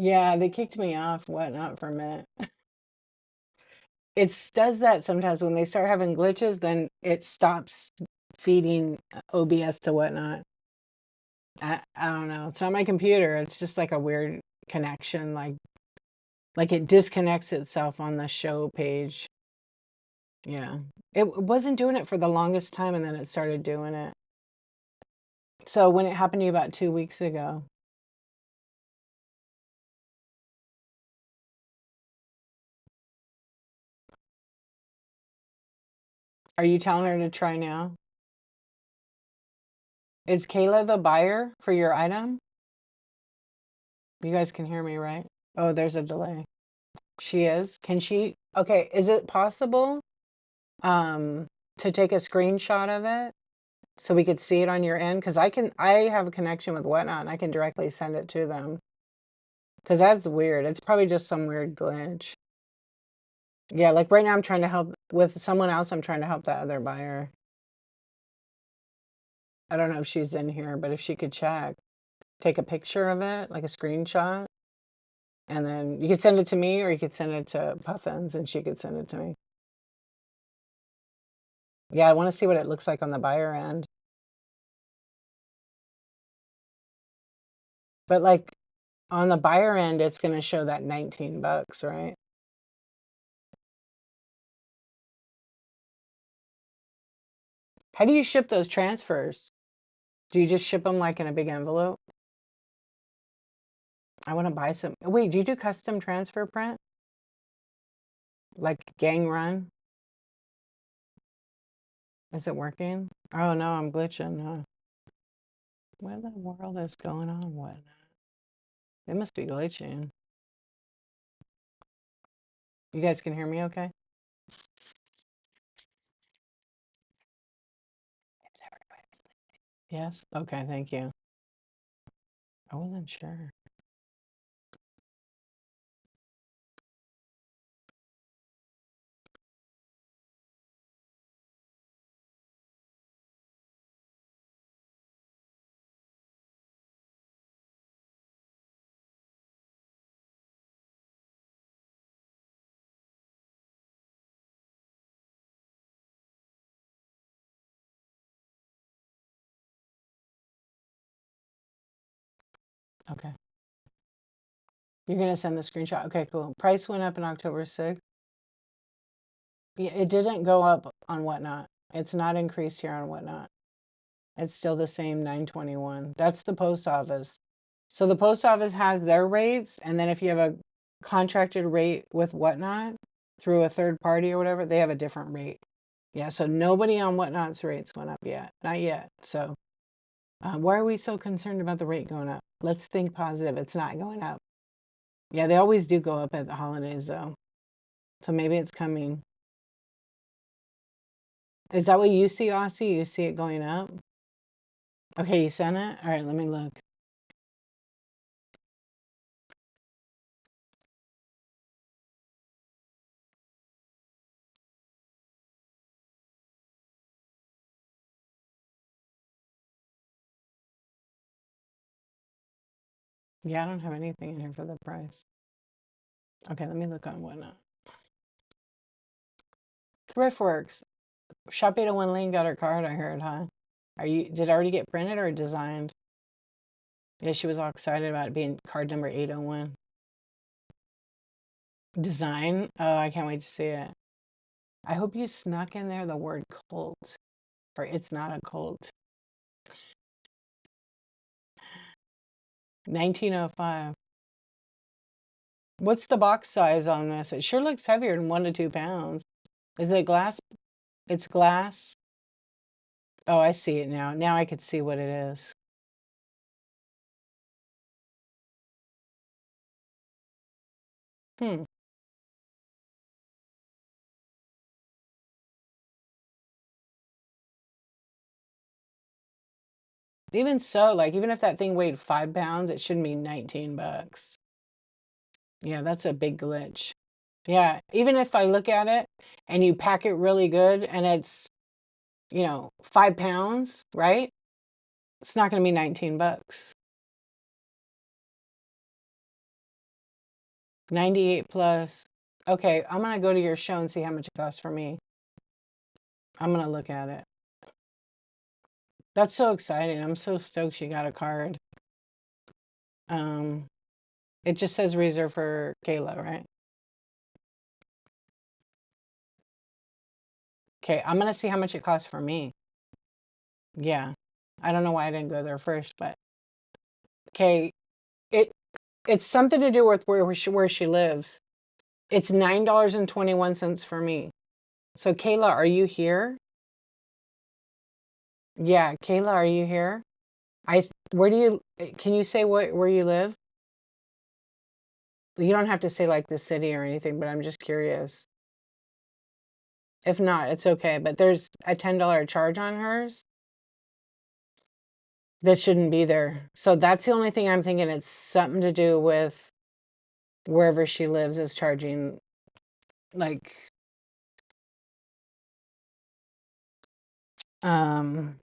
Yeah, they kicked me off Whatnot for a minute. It does that sometimes when they start having glitches, then it stops feeding OBS to Whatnot. I don't know. It's not my computer. It's just like a weird connection, like it disconnects itself on the show page. Yeah. It wasn't doing it for the longest time and then it started doing it. So when it happened to you about 2 weeks ago, are you telling her to try now? Is Kayla the buyer for your item? You guys can hear me, right? Oh, there's a delay. She is. Can she? Okay, is it possible to take a screenshot of it so we could see it on your end? Because I have a connection with Whatnot and I can directly send it to them. Because that's weird. It's probably just some weird glitch. Yeah, like right now I'm trying to help with someone else. I'm trying to help that other buyer. I don't know if she's in here, but if she could check, take a picture of it, like a screenshot, and then you could send it to me or you could send it to Puffins and she could send it to me. Yeah, I want to see what it looks like on the buyer end. But like on the buyer end, it's going to show that 19 bucks, right? How do you ship those transfers? Do you just ship them like in a big envelope? I want to buy some. Wait, do you do custom transfer print? Like gang run? Is it working? Oh no, I'm glitching. Huh? What the world is going on? What? It must be glitching. You guys can hear me okay? Yes? Okay, thank you. I wasn't sure. Okay. You're going to send the screenshot. Okay, cool. Price went up in October 6th. Yeah, it didn't go up on Whatnot. It's not increased here on Whatnot. It's still the same 921. That's the post office. So the post office has their rates, and then if you have a contracted rate with Whatnot through a third party or whatever, they have a different rate. Yeah, so nobody on Whatnot's rates went up yet. Not yet. So why are we so concerned about the rate going up? Let's think positive. It's not going up. Yeah, they always do go up at the holidays, though. So maybe it's coming. Is that what you see, Aussie? You see it going up? Okay, you sent it? All right, let me look. Yeah, I don't have anything in here for the price. Okay, let me look on Whatnot. Thriftworks. Shop 801 Lane got her card, I heard, huh? Did it already get printed or designed? Yeah, she was all excited about it being card number 801. Design? Oh, I can't wait to see it. I hope you snuck in there the word cult, or it's not a cult. 1905. What's the box size on this? It sure looks heavier than 1 to 2 pounds. Is it glass? It's glass. Oh, I see it now. Now I could see what it is. Hmm. Even so, like, even if that thing weighed 5 pounds, it shouldn't be 19 bucks. Yeah, that's a big glitch. Yeah, even if I look at it and you pack it really good and it's, 5 pounds, right? It's not going to be 19 bucks. 98 plus. Okay, I'm going to go to your show and see how much it costs for me. I'm going to look at it. That's so exciting. I'm so stoked she got a card. Um, it just says reserve for Kayla, right? Okay, I'm going to see how much it costs for me. Yeah. I don't know why I didn't go there first, but okay, it's something to do with where she lives. It's $9.21 for me. So Kayla, are you here? Yeah, Kayla, are you here? Where do you can you say where you live? You don't have to say like the city or anything, but I'm just curious. If not, it's okay. But there's a $10 charge on hers that shouldn't be there. So that's the only thing I'm thinking. It's something to do with wherever she lives is charging like um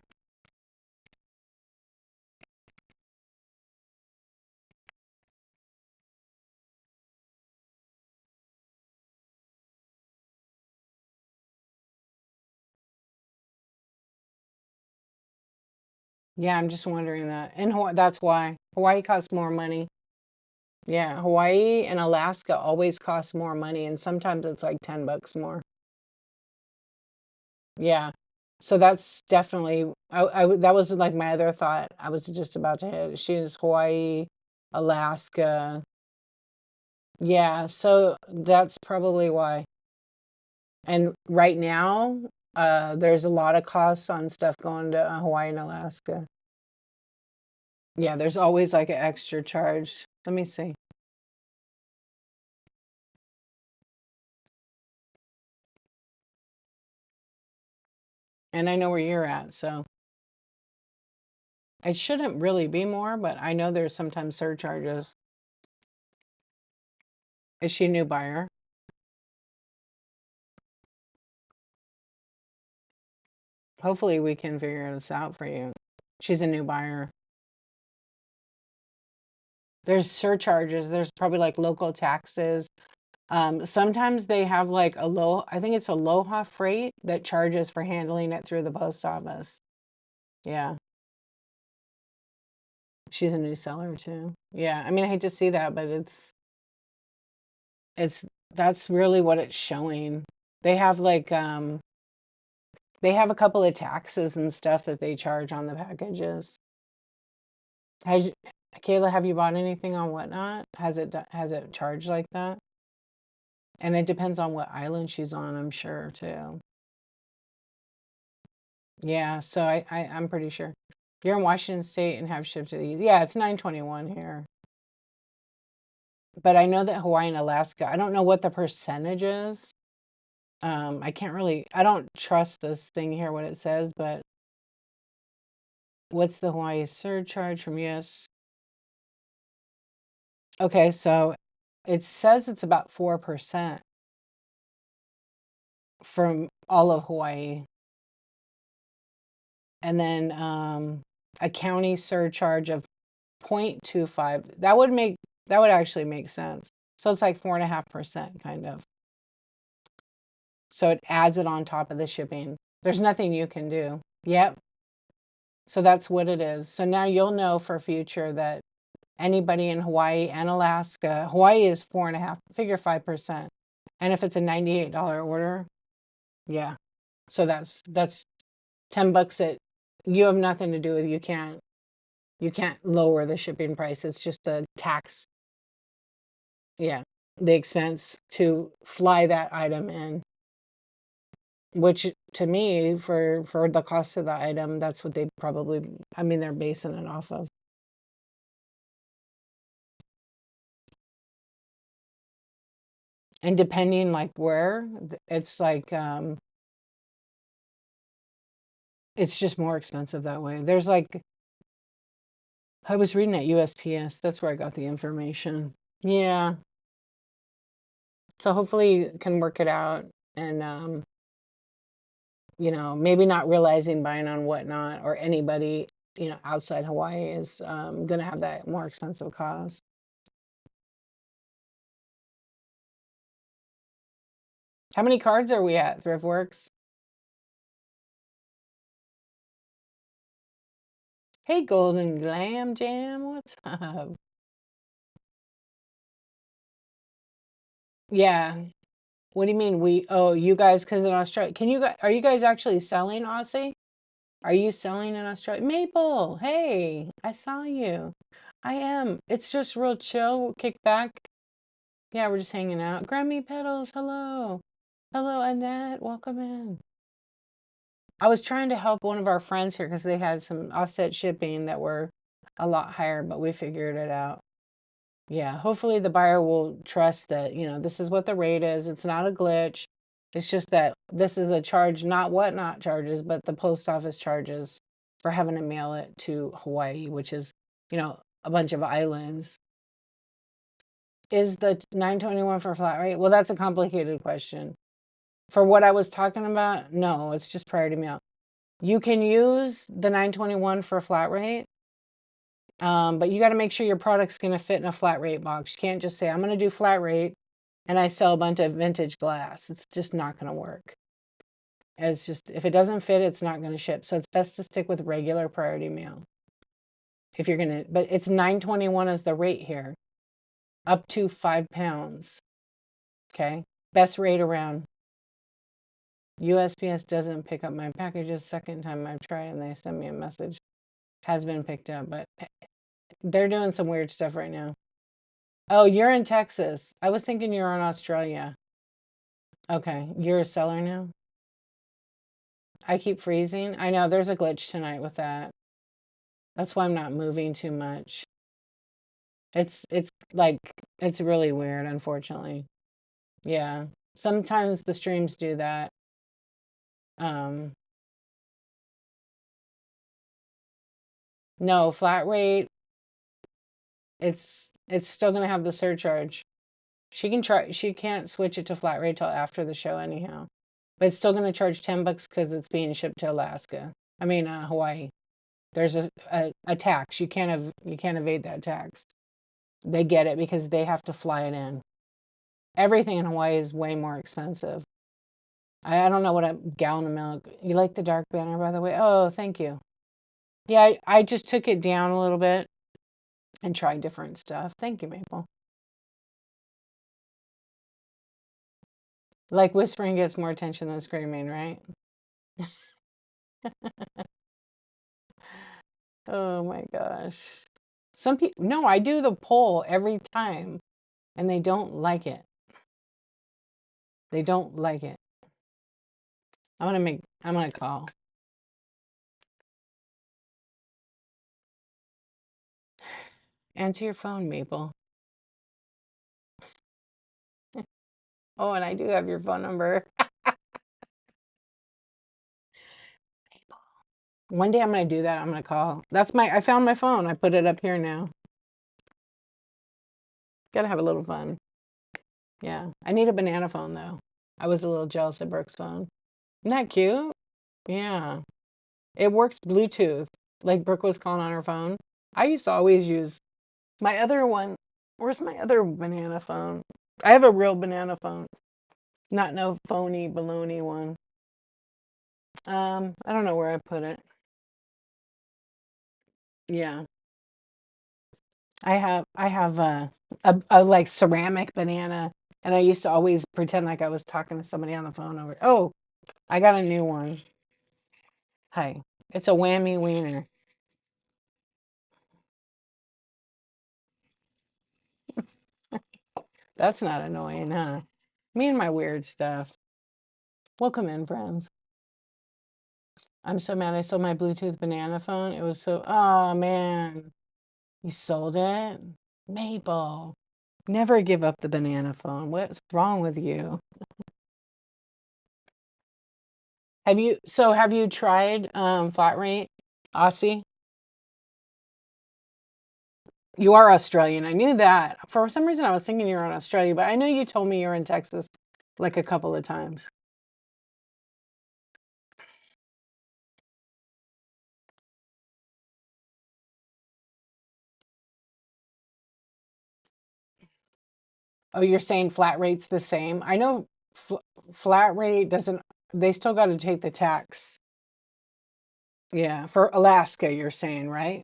yeah, I'm just wondering that. And that's why Hawaii costs more money. Yeah, Hawaii and Alaska always cost more money, and sometimes it's like 10 bucks more. Yeah. So that's definitely that was like my other thought. I was just about to hit. She's Hawaii, Alaska. Yeah, so that's probably why. And right now, there's a lot of costs on stuff going to Hawaii and Alaska. Yeah, there's always like an extra charge. Let me see. And I know where you're at, so it shouldn't really be more, but I know there's sometimes surcharges. Is she a new buyer? Hopefully we can figure this out for you. She's a new buyer. There's surcharges. There's probably like local taxes. Sometimes they have like I think it's Aloha Freight that charges for handling it through the post office. Yeah. She's a new seller too. Yeah. I mean, I hate to see that, but it's that's really what it's showing. They have like they have a couple of taxes and stuff that they charge on the packages. Has Kayla, have you bought anything on Whatnot? Has it charged like that? And it depends on what island she's on, I'm sure too. Yeah, so I'm pretty sure. You're in Washington State and have shipped to these. Yeah, it's 921 here. But I know that Hawaii and Alaska, I don't know what the percentage is. I can't really, I don't trust this thing here, what it says, but what's the Hawaii surcharge from US? Okay, so it says it's about 4% from all of Hawaii. And then a county surcharge of 0.25. That would actually make sense. So it's like 4.5% kind of. So it adds it on top of the shipping. There's nothing you can do. Yep. So that's what it is. So now you'll know for future that anybody in Hawaii and Alaska, Hawaii is 4.5, figure 5%. And if it's a $98 order, yeah. So that's $10 that you have nothing to do with. You can't lower the shipping price. It's just a tax. Yeah. The expense to fly that item in. Which to me, for the cost of the item, that's what they probably, I mean, they're basing it off of. And depending like where, it's like, it's just more expensive that way. There's like, I was reading at USPS. That's where I got the information. Yeah. So hopefully you can work it out and, you know, maybe not realizing buying on Whatnot or anybody, you know, outside Hawaii is going to have that more expensive cost. How many cards are we at, ThriftWorks? Hey, Golden Glam Jam, what's up? Yeah. What do you mean oh, you guys, because in Australia, are you guys actually selling Aussie? Are you selling in Australia? Maple, hey, I saw you. I am. It's just real chill, kick back. Yeah, we're just hanging out. Grammy Petals, hello. Hello, Annette, welcome in. I was trying to help one of our friends here because they had some offset shipping that were a lot higher, but we figured it out. Yeah, hopefully the buyer will trust that, you know, this is what the rate is. It's not a glitch. It's just that this is a charge, not Whatnot charges, but the post office charges for having to mail it to Hawaii, which is, you know, a bunch of islands. Is the 921 for flat rate? Well, that's a complicated question. For what I was talking about, no, it's just priority mail. You can use the 921 for flat rate, but you got to make sure your product's going to fit in a flat rate box. You can't just say, I'm going to do flat rate and I sell a bunch of vintage glass. It's just not going to work. It's just, if it doesn't fit, it's not going to ship. So it's best to stick with regular priority mail. If you're going to, but it's 921 is the rate here, up to 5 pounds. Okay. Best rate around. USPS doesn't pick up my packages. Second time I've tried and they send me a message. Has been picked up, but they're doing some weird stuff right now. Oh, you're in Texas. I was thinking you're in Australia. Okay, you're a seller now? I keep freezing. I know there's a glitch tonight with that. That's why I'm not moving too much. It's like it's really weird, unfortunately. Yeah. Sometimes the streams do that. Um no, flat rate, it's still gonna have the surcharge. She can't switch it to flat rate till after the show anyhow. But it's still gonna charge $10 because it's being shipped to Alaska. I mean Hawaii. There's a tax. You can't evade that tax. They get it because they have to fly it in. Everything in Hawaii is way more expensive. I don't know what a gallon of milk. You like the dark banner, by the way? Oh, thank you. Yeah, I just took it down a little bit and tried different stuff. Thank you, Maple. Like whispering gets more attention than screaming, right? Oh my gosh. Some people, no, I do the poll every time and they don't like it. They don't like it. I'm gonna call. Answer your phone, Maple. Oh, and I do have your phone number. One day I'm gonna do that. I'm gonna call. I found my phone. I put it up here now. Gotta have a little fun. Yeah. I need a banana phone though. I was a little jealous of Brooke's phone. Isn't that cute? Yeah. It works Bluetooth. Like Brooke was calling on her phone. I used to always use my other one. Where's my other banana phone? I have a real banana phone. Not no phony baloney one. I don't know where I put it. Yeah. I have a like ceramic banana, and I used to always pretend like I was talking to somebody on the phone over. Oh, I got a new one. Hi. It's a whammy wiener. That's not annoying, huh? Me and my weird stuff. Welcome in, friends. I'm so mad I sold my Bluetooth banana phone. It was so, oh man. You sold it? Maple. Never give up the banana phone. What's wrong with you? Have you tried flat rate Aussie? You are Australian. I knew that. For some reason I was thinking you were in Australia, but I know you told me you're in Texas like a couple of times. Oh, you're saying flat rate's the same? I know flat rate doesn't, they still got to take the tax. Yeah, for Alaska, you're saying, right?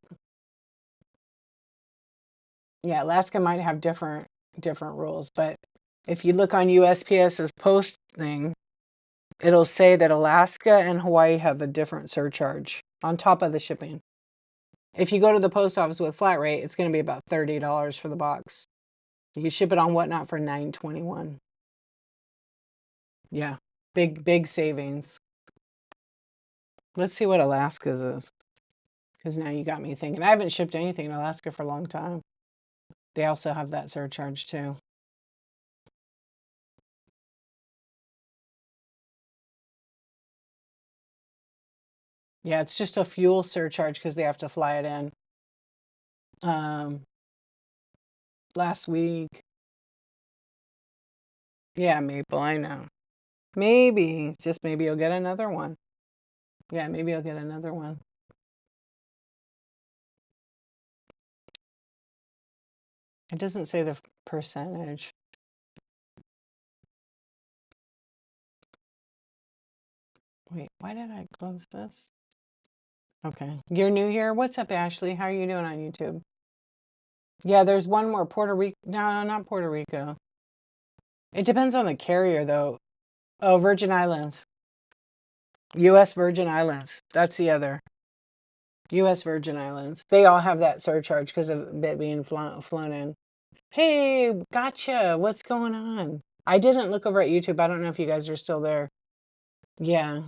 Yeah, Alaska might have different rules, but if you look on USPS's post thing, it'll say that Alaska and Hawaii have a different surcharge on top of the shipping. If you go to the post office with flat rate, it's going to be about $30 for the box. You can ship it on Whatnot for $9.21. Yeah, big savings. Let's see what Alaska's is, because now you got me thinking. I haven't shipped anything in Alaska for a long time. They also have that surcharge too. Yeah, it's just a fuel surcharge because they have to fly it in. Um, Last week. Yeah, Maple, I know. Maybe, just maybe you'll get another one. Yeah, maybe you'll get another one. It doesn't say the percentage. Wait, why did I close this? Okay. You're new here? What's up, Ashley? How are you doing on YouTube? Yeah, there's one more. Puerto Rico. No, not Puerto Rico. It depends on the carrier, though. Oh, Virgin Islands. U.S. Virgin Islands. That's the other. U.S. Virgin Islands. They all have that surcharge because of it being flown in. Hey, gotcha. What's going on? I didn't look over at YouTube. I don't know if you guys are still there. Yeah.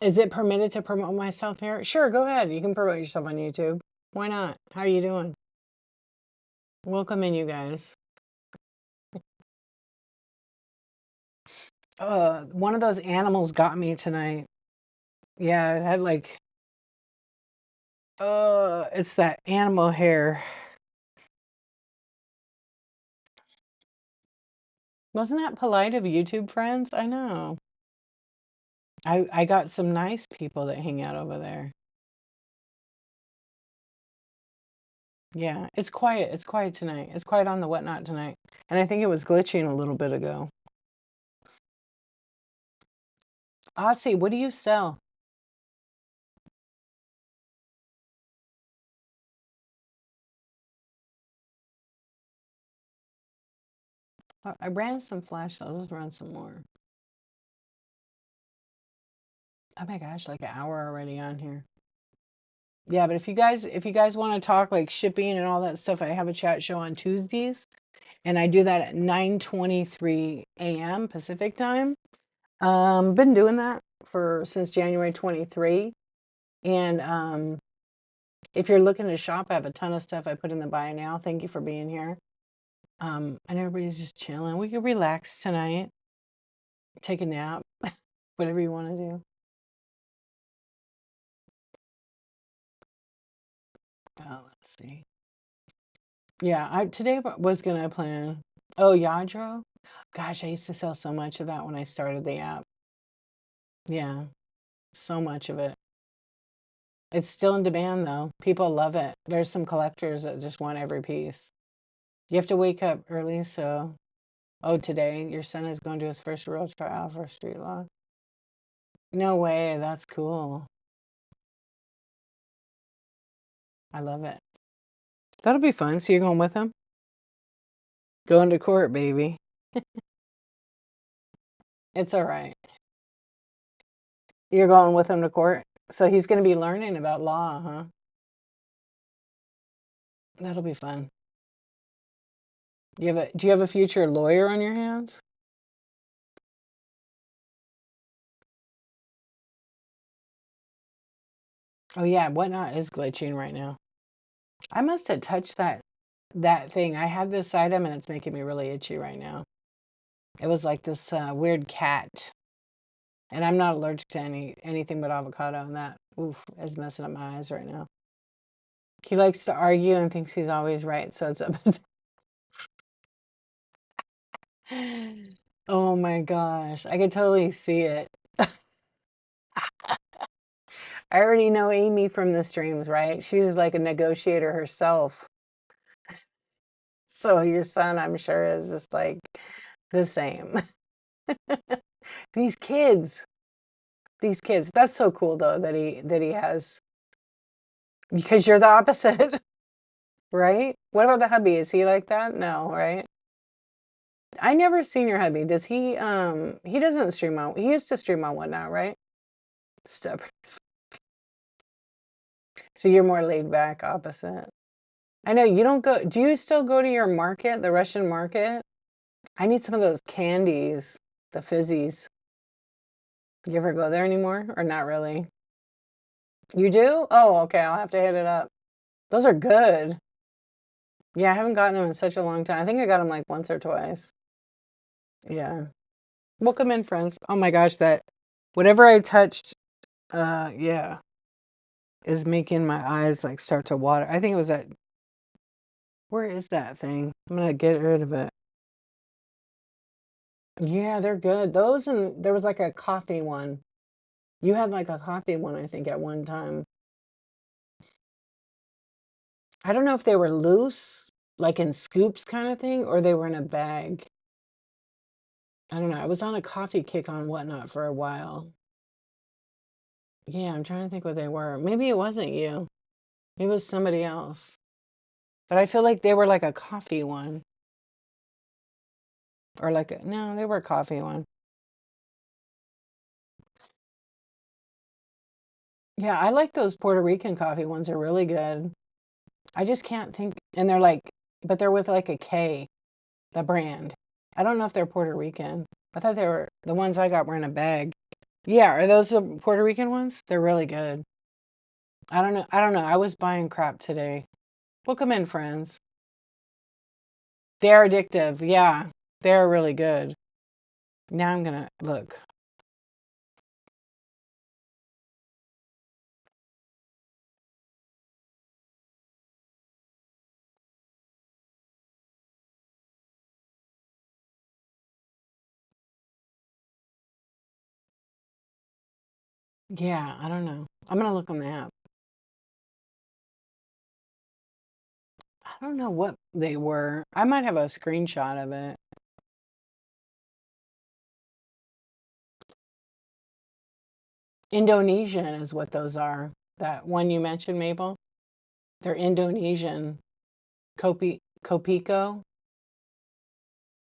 Is it permitted to promote myself here? Sure, go ahead. You can promote yourself on YouTube. Why not? How are you doing? Welcome in, you guys. One of those animals got me tonight. Yeah, it had like, it's that animal hair. Wasn't that polite of YouTube friends? I know. I got some nice people that hang out over there. Yeah, it's quiet. It's quiet tonight. It's quiet on the Whatnot tonight. And I think it was glitching a little bit ago. Aussie, what do you sell? I ran some flash sales. Let's run some more. Oh my gosh, like an hour already on here. Yeah, but if you guys want to talk like shipping and all that stuff, I have a chat show on Tuesdays, and I do that at 9:23 a.m. Pacific time. Been doing that for since January 23. And if you're looking to shop, I have a ton of stuff I put in the buy now. Thank you for being here. And everybody's just chilling. We can relax tonight, take a nap, whatever you want to do. Let's see. Yeah, I today was gonna plan. Oh, Yadro? Gosh, I used to sell so much of that when I started the app. Yeah, so much of it. It's still in demand though. People love it. There's some collectors that just want every piece. You have to wake up early, so oh, today your son is going to his first real trial for street law. No way, that's cool. I love it. That'll be fun. So you're going with him? Going to court, baby. It's all right. You're going with him to court? So he's going to be learning about law, huh? That'll be fun. Do you have a future lawyer on your hands? Oh yeah, whatnot is glitching right now. I must have touched that thing. I had this item and it's making me really itchy right now. It was like this weird cat. And I'm not allergic to anything but avocado, and that oof is messing up my eyes right now. He likes to argue and thinks he's always right, so it's up. Oh my gosh, I could totally see it. I already know Amy from the streams, right? She's like a negotiator herself. So your son, I'm sure, is just like the same. These kids, these kids. That's so cool though that he has because you're the opposite, right? What about the hubby? Is he like that? No, right? I never seen your hubby. Does he doesn't stream on he used to stream on Whatnot, right? Stubborn. So you're more laid back, opposite. I know you don't go. Do you still go to your market, the Russian market? I need some of those candies, the fizzies. You ever go there anymore or not really? You do? Oh, okay. I'll have to hit it up. Those are good. Yeah, I haven't gotten them in such a long time. I think I got them like once or twice. Yeah. Welcome in, friends. Oh my gosh, that whatever I touched, yeah, is making my eyes like start to water. I think it was that. Where is that thing? I'm gonna get rid of it. Yeah, they're good. Those and there was like a coffee one. You had like a coffee one, I think, at one time. I don't know if they were loose, like in scoops kind of thing, or they were in a bag. I don't know. I was on a coffee kick on Whatnot for a while. Yeah, I'm trying to think what they were. Maybe it wasn't you. Maybe it was somebody else. But I feel like they were like a coffee one. Or like a, no, they were a coffee one. Yeah, I like those Puerto Rican coffee ones. Are really good. I just can't think. And they're like, but they're with like a K, the brand. I don't know if they're Puerto Rican. I thought they were, the ones I got were in a bag. Yeah, are those the Puerto Rican ones? They're really good. I don't know. I don't know. I was buying crap today. Welcome in, friends. They're addictive. Yeah, they're really good. Now I'm gonna look. Yeah, I don't know. I'm gonna look on the app. I don't know what they were. I might have a screenshot of it. Indonesian is what those are. That one you mentioned, Mabel. They're Indonesian. Kopiko.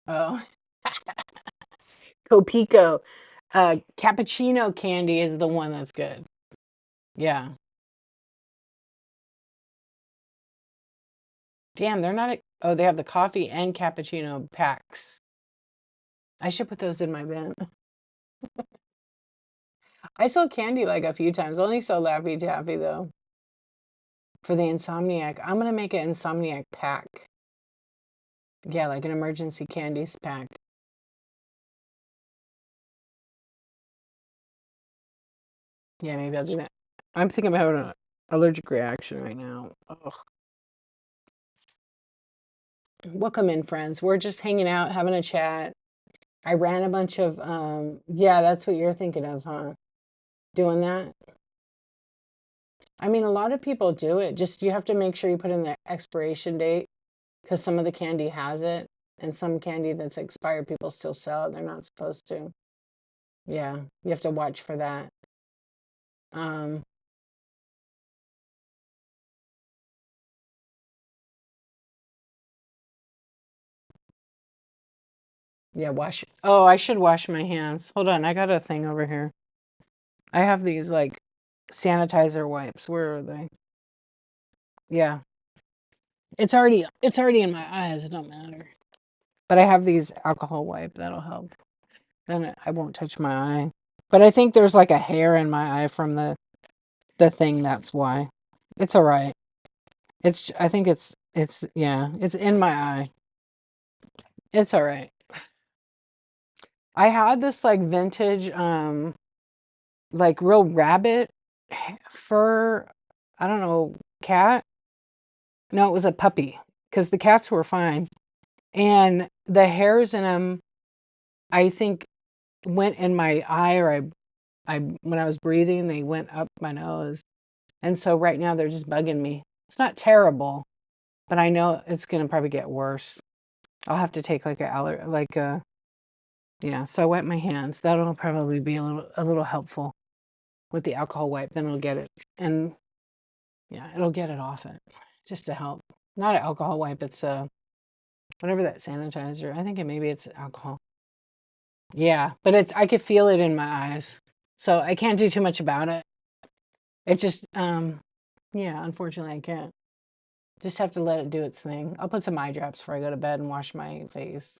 Oh, Kopiko. Cappuccino candy is the one that's good. Yeah. Damn, they're not. Oh, they have the coffee and cappuccino packs. I should put those in my bin. I sold candy like a few times. Only sold Laffy Taffy though. For the iNsOmNiAc. I'm gonna make an iNsOmNiAc pack. Yeah, like an emergency candies pack. Yeah, maybe I'll do that. I'm thinking I'm having an allergic reaction right now. Ugh. Welcome in, friends. We're just hanging out, having a chat. I ran a bunch of yeah, that's what you're thinking of, huh? Doing that? I mean, a lot of people do it. Just you have to make sure you put in the expiration date because some of the candy has it, and some candy that's expired, people still sell it. They're not supposed to. Yeah, you have to watch for that. Um, yeah, wash. Oh, I should wash my hands. Hold on, I got a thing over here. I have these like sanitizer wipes. Where are they? Yeah, it's already in my eyes. It don't matter. But I have these alcohol wipe that'll help. Then I won't touch my eye. But I think there's like a hair in my eye from the thing. That's why. It's all right. I think it's yeah. It's in my eye. It's all right. I had this like vintage like real rabbit fur. I don't know, cat. No, it was a puppy because the cats were fine. And the hairs in them, I think, went in my eye, or I when I was breathing, they went up my nose. And so right now they're just bugging me. It's not terrible, but I know it's gonna probably get worse. I'll have to take like a yeah. So I wipe my hands. That'll probably be a little helpful with the alcohol wipe. Then it'll get it, and yeah, it'll get it off it just to help. Not an alcohol wipe. It's whatever that sanitizer. I think maybe it's alcohol. Yeah, but I could feel it in my eyes, so I can't do too much about it. It just yeah, unfortunately I can't. Just have to let it do its thing. I'll put some eye drops before I go to bed and wash my face.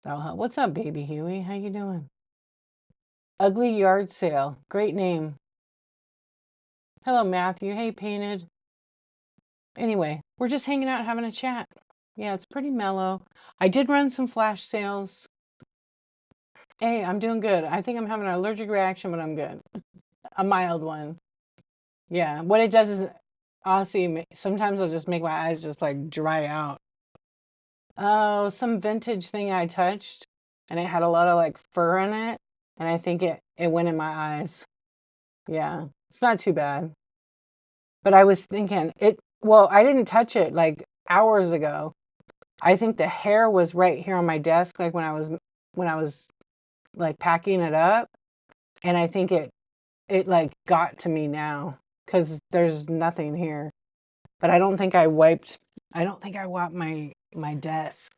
That'll help. What's up, baby Huey? How you doing? Ugly Yard Sale. Great name. Hello, Matthew. Hey, Painted. Anyway, we're just hanging out having a chat. Yeah, it's pretty mellow. I did run some flash sales. Hey, I'm doing good. I think I'm having an allergic reaction, but I'm good. A mild one. Yeah. What it does is, honestly, sometimes it'll just make my eyes just like dry out. Oh, some vintage thing I touched, and it had a lot of like fur in it, and I think it went in my eyes. Yeah, it's not too bad. But I was thinking well, I didn't touch it like hours ago. I think the hair was right here on my desk, like when I was like packing it up, and I think it like got to me now because there's nothing here. But I don't think I wiped my desk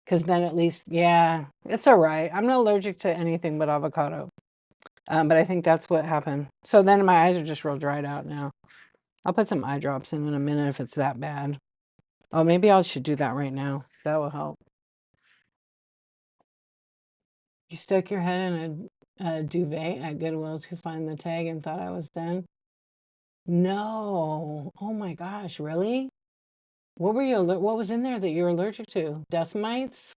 because then at least, yeah, it's all right. I'm not allergic to anything but avocado. But I think that's what happened. So then my eyes are just real dried out now. I'll put some eye drops in a minute if it's that bad. Oh, maybe I should do that right now. That will help. You stuck your head in a duvet at Goodwill to find the tag and thought I was done? No. Oh my gosh, really? What was in there that you're allergic to? Dust mites?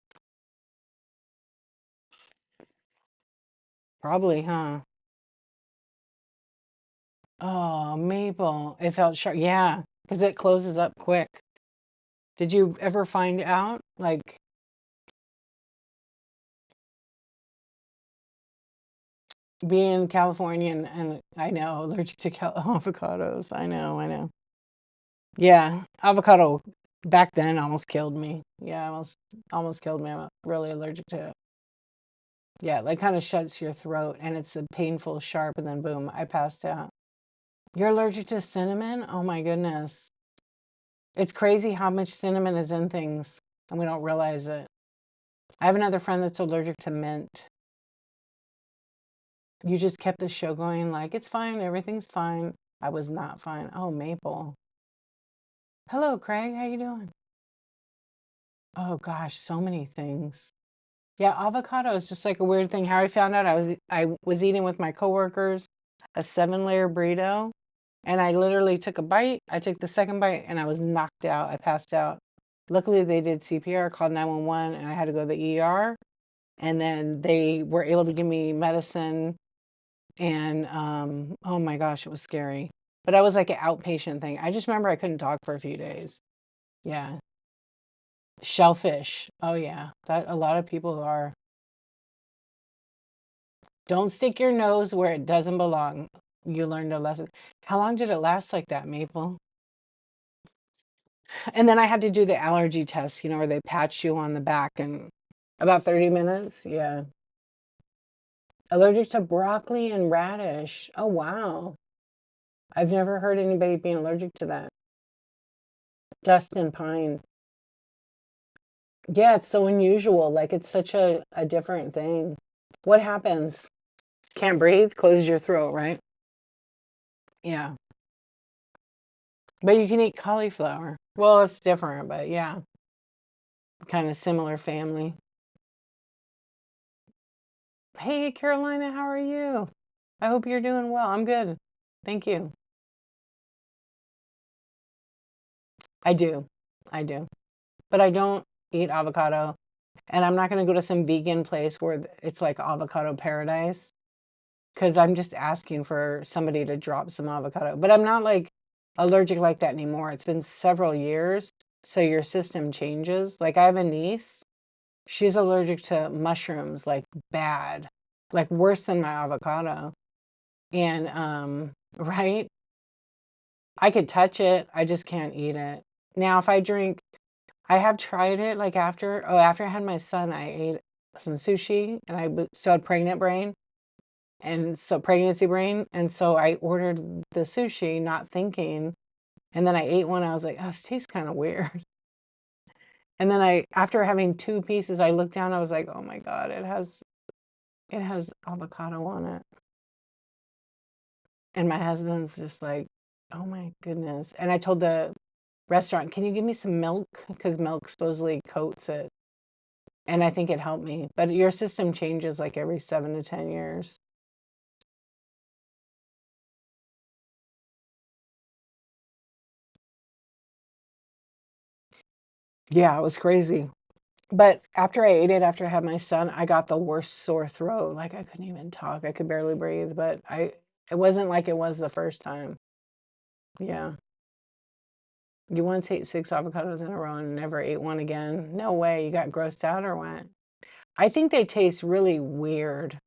Probably, huh? Oh, maple. It felt sharp. Yeah, because it closes up quick. Did you ever find out? Like, being Californian, and I know, allergic to avocados. I know, I know. Yeah, avocado back then almost killed me. Yeah, almost killed me. I'm really allergic to it. Yeah, like kind of shuts your throat and it's a painful sharp and then boom, I passed out. You're allergic to cinnamon? Oh my goodness. It's crazy how much cinnamon is in things and we don't realize it. I have another friend that's allergic to mint. You just kept the show going like it's fine, everything's fine. I was not fine. Oh, maple. Hello, Craig. How you doing? Oh gosh, so many things. Yeah, avocado is just like a weird thing. How I found out I was eating with my coworkers a 7-layer burrito, and I literally took a bite. I took the second bite and I was knocked out. I passed out. Luckily, they did CPR, called 911, and I had to go to the ER. And then they were able to give me medicine. And oh my gosh, it was scary. But I was like an outpatient thing. I just remember I couldn't talk for a few days. Yeah. Shellfish. Oh yeah. That a lot of people are. Don't stick your nose where it doesn't belong. You learned a lesson. How long did it last like that, Maple? And then I had to do the allergy test, where they patch you on the back and about 30 minutes. Yeah. Allergic to broccoli and radish. Oh wow. I've never heard anybody being allergic to that. Dust and pine. Yeah, it's so unusual. Like it's such a different thing. What happens? Can't breathe? Close your throat, right? Yeah. But you can eat cauliflower. Well, it's different, but yeah, kind of similar family. Hey, Carolina, how are you? I hope you're doing well. I'm good. Thank you. I do. I do. But I don't eat avocado. And I'm not going to go to some vegan place where it's like avocado paradise because I'm just asking for somebody to drop some avocado. But I'm not like allergic like that anymore. It's been several years. So your system changes. Like I have a niece, she's allergic to mushrooms, like bad, like worse than my avocado. And right? I could touch it, I just can't eat it. Now, if I drink, I have tried it like after I had my son, I ate some sushi and still had pregnant brain and so pregnancy brain. And so I ordered the sushi, not thinking. And then I ate one. I was like, oh, this tastes kind of weird. And then after having two pieces, I looked down. I was like, oh my God, it has avocado on it. And my husband's just like, oh my goodness. And I told the restaurant, can you give me some milk? Because milk supposedly coats it. And I think it helped me. But your system changes like every 7 to 10 years. Yeah, it was crazy. But after I ate it, after I had my son, I got the worst sore throat. Like I couldn't even talk. I could barely breathe. But it wasn't like it was the first time. Yeah. You once ate 6 avocados in a row and never ate one again? No way. You got grossed out or what? I think they taste really weird.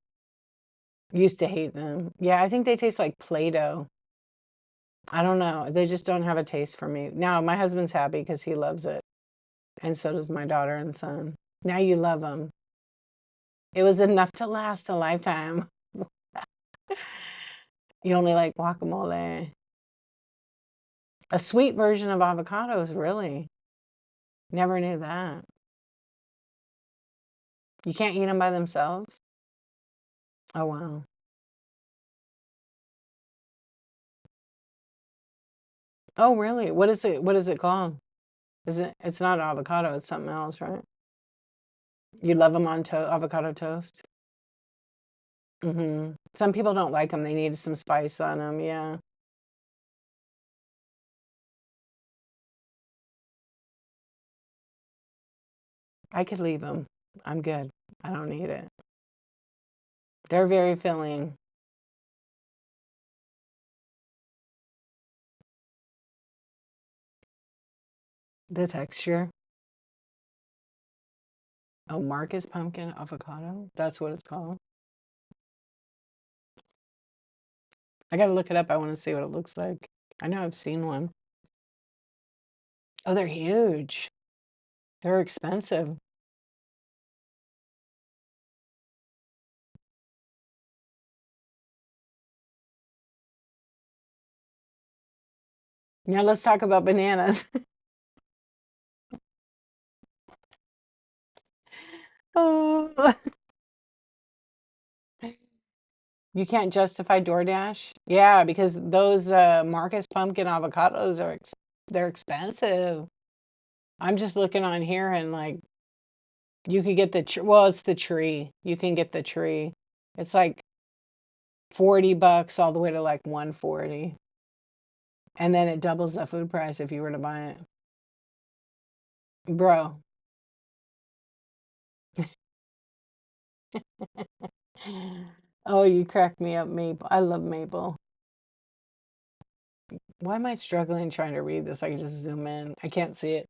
Used to hate them. Yeah, I think they taste like Play-Doh. I don't know. They just don't have a taste for me. Now, my husband's happy because he loves it. And so does my daughter and son. Now you love them. It was enough to last a lifetime. You only like guacamole. A sweet version of avocados, really. Never knew that. You can't eat them by themselves? Oh, wow. Oh, really? What is it? What is it called? It's not avocado, it's something else, right? You love them on avocado toast? Some people don't like them. They need some spice on them. Yeah. I could leave them. I'm good. I don't need it. They're very filling. The texture. Oh, Marcus pumpkin avocado. That's what it's called. I gotta look it up. I want to see what it looks like. I know I've seen one. Oh, they're huge. They're expensive. Now let's talk about bananas. Oh, you can't justify DoorDash? Yeah, because those Marcus pumpkin avocados are expensive. They're expensive. I'm just looking on here and like you could get well, it's the tree. You can get the tree. It's like $40 all the way to like 140. And then it doubles the food price if you were to buy it. Bro. Oh, you crack me up, Maple. I love Maple. Why am I struggling trying to read this? I can just zoom in. I can't see it.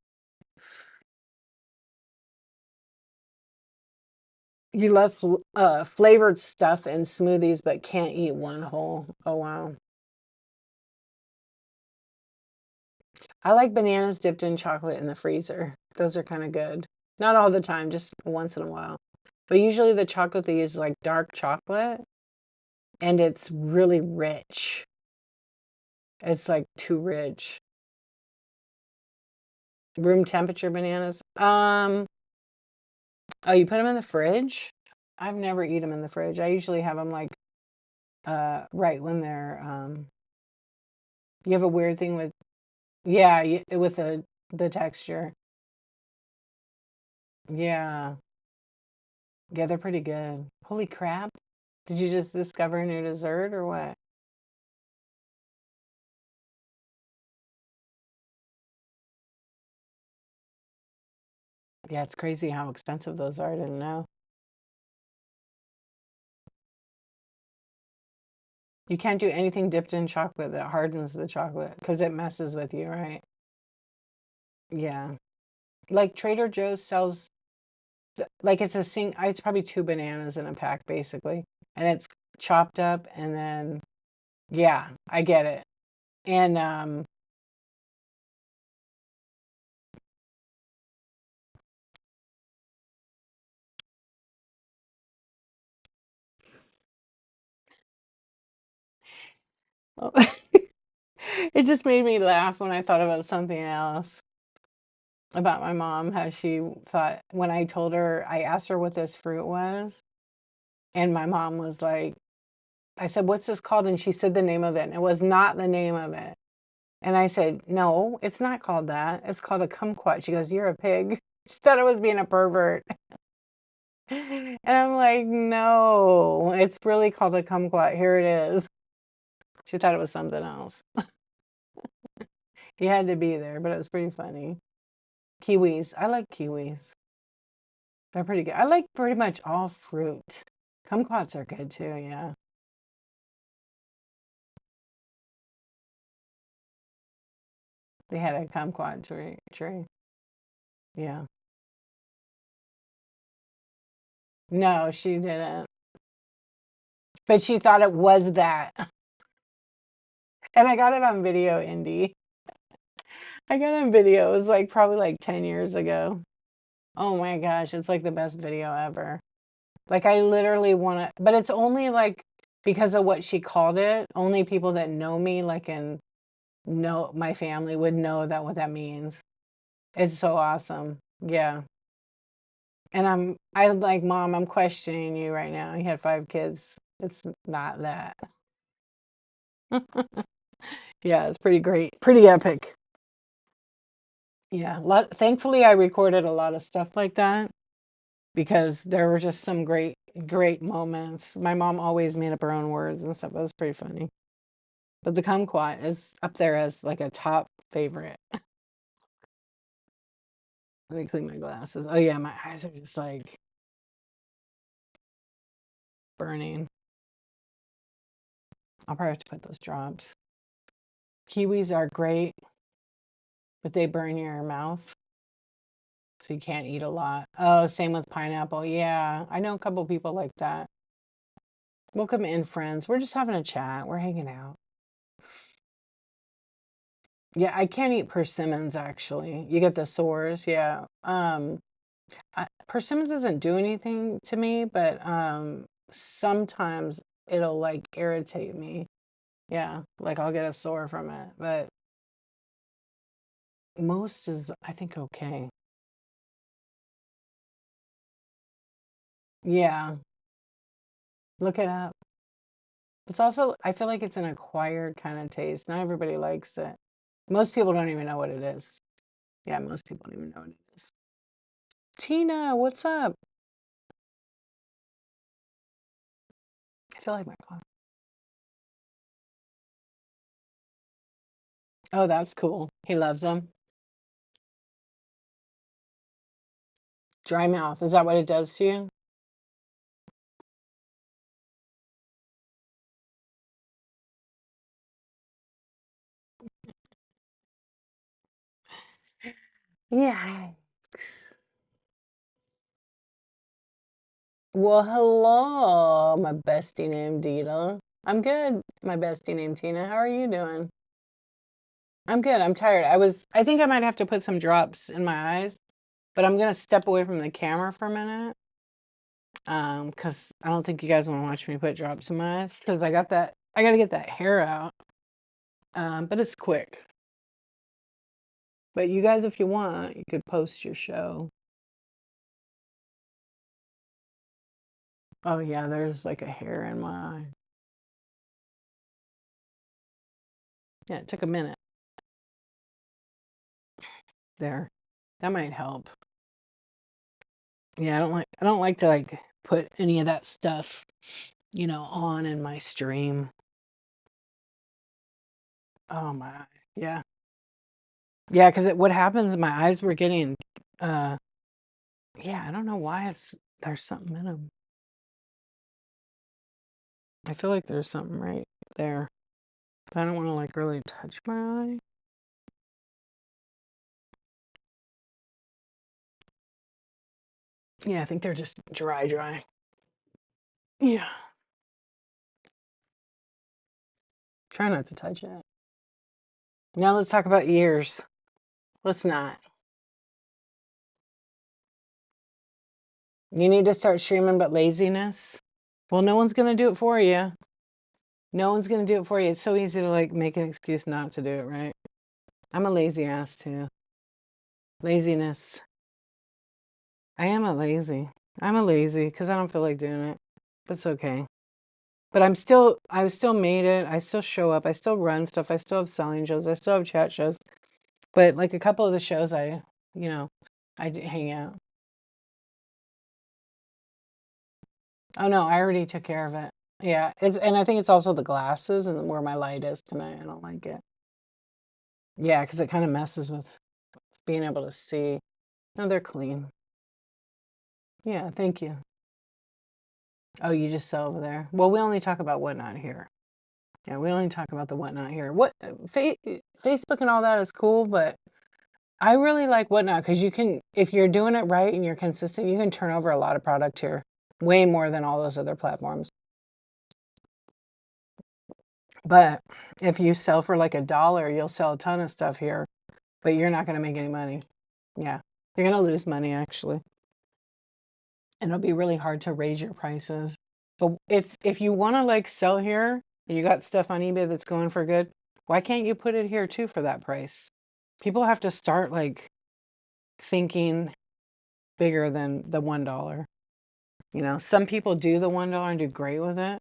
You love flavored stuff and smoothies, but can't eat one whole. Oh, wow. I like bananas dipped in chocolate in the freezer. Those are kind of good. Not all the time, just once in a while. But usually the chocolate they use is like dark chocolate and it's really rich. It's like too rich. Room temperature bananas. Oh, you put them in the fridge? I've never eat them in the fridge. I usually have them like right when they're you have a weird thing with yeah, with the texture. Yeah. Yeah, they're pretty good. Holy crap. Did you just discover a new dessert or what? Yeah, it's crazy how expensive those are. I didn't know. You can't do anything dipped in chocolate that hardens the chocolate because it messes with you, right? Yeah. Like Trader Joe's sells like it's probably two bananas in a pack basically. And it's chopped up and then yeah, I get it. And it just made me laugh when I thought about something else about my mom, how she thought when I told her, I asked her what this fruit was, and my mom was like, I said, "What's this called?" And she said the name of it, and it was not the name of it. And I said, "No, it's not called that. It's called a kumquat." She goes, "You're a pig." She thought I was being a pervert. And I'm like, "No, it's really called a kumquat. Here it is." She thought it was something else. He had to be there, but it was pretty funny. Kiwis. I like kiwis. They're pretty good. I like pretty much all fruit. Kumquats are good too, yeah. They had a kumquat tree. Yeah. No, she didn't. But she thought it was that. And I got it on video, Indy. I got it on video. It was like probably like 10 years ago. Oh my gosh, it's like the best video ever. Like I literally want to, but it's only like because of what she called it. Only people that know me, like and know my family would know that what that means. It's so awesome. Yeah. And I like, Mom, I'm questioning you right now. You had 5 kids. It's not that. Yeah, it's pretty great. Pretty epic. Yeah. Thankfully I recorded a lot of stuff like that because there were just some great moments. My mom always made up her own words and stuff. It was pretty funny. But the kumquat is up there as like a top favorite. Let me clean my glasses. Oh yeah, my eyes are just like burning. I'll probably have to put those drops. Kiwis are great, but they burn your mouth, so you can't eat a lot. Oh, same with pineapple. Yeah, I know a couple people like that. Welcome in, friends. We're just having a chat. We're hanging out. Yeah, I can't eat persimmons actually. You get the sores. Yeah. Persimmons doesn't do anything to me, but sometimes it'll like irritate me. Yeah, like I'll get a sore from it, but most is I think okay. Yeah, look it up. It's also I feel like it's an acquired kind of taste. Not everybody likes it. Most people don't even know what it is. Yeah, most people don't even know what it is. Tina, what's up? I feel like my coffee. Oh, that's cool. He loves them. Dry mouth. Is that what it does to you? Yikes. Well, hello, my bestie named Dita. I'm good, my bestie named Tina. How are you doing? I'm good. I'm tired. I think I might have to put some drops in my eyes, but I'm gonna step away from the camera for a minute. Because I don't think you guys want to watch me put drops in my eyes because I gotta get that hair out. But it's quick. But you guys, if you want, you could post your show. Oh yeah, there's like a hair in my eye. Yeah, it took a minute. There. That might help. Yeah, I don't like to like put any of that stuff, on in my stream. Oh my. Yeah. Yeah, because what happens, my eyes were getting uh yeah, I don't know why there's something in them. I feel like there's something right there. But I don't want to like really touch my eye. Yeah, I think they're just dry. Yeah. Try not to touch it. Now let's talk about ears. Let's not. You need to start streaming about laziness. Well, no one's gonna do it for you. No one's gonna do it for you. It's so easy to like make an excuse not to do it, right? I'm a lazy ass too. Laziness. I am a lazy. I'm a lazy because I don't feel like doing it. But it's okay. But I still made it. I still show up. I still run stuff. I still have selling shows. I still have chat shows. But like a couple of the shows you know, I hang out. Oh no, I already took care of it. Yeah, and I think it's also the glasses and where my light is tonight. I don't like it. Yeah, because it kind of messes with being able to see. No, they're clean. Yeah, thank you. Oh, you just sell over there. Well, we only talk about whatnot here. Yeah, we only talk about the whatnot here. Facebook and all that is cool, but I really like whatnot because you can, if you're doing it right and you're consistent, you can turn over a lot of product here, way more than all those other platforms. But if you sell for like $1, you'll sell a ton of stuff here, but you're not going to make any money. Yeah, you're going to lose money actually. And it'll be really hard to raise your prices. But if you want to like sell here and you got stuff on eBay that's going for good, why can't you put it here too for that price? People have to start like thinking bigger than the $1. Some people do the $1 and do great with it.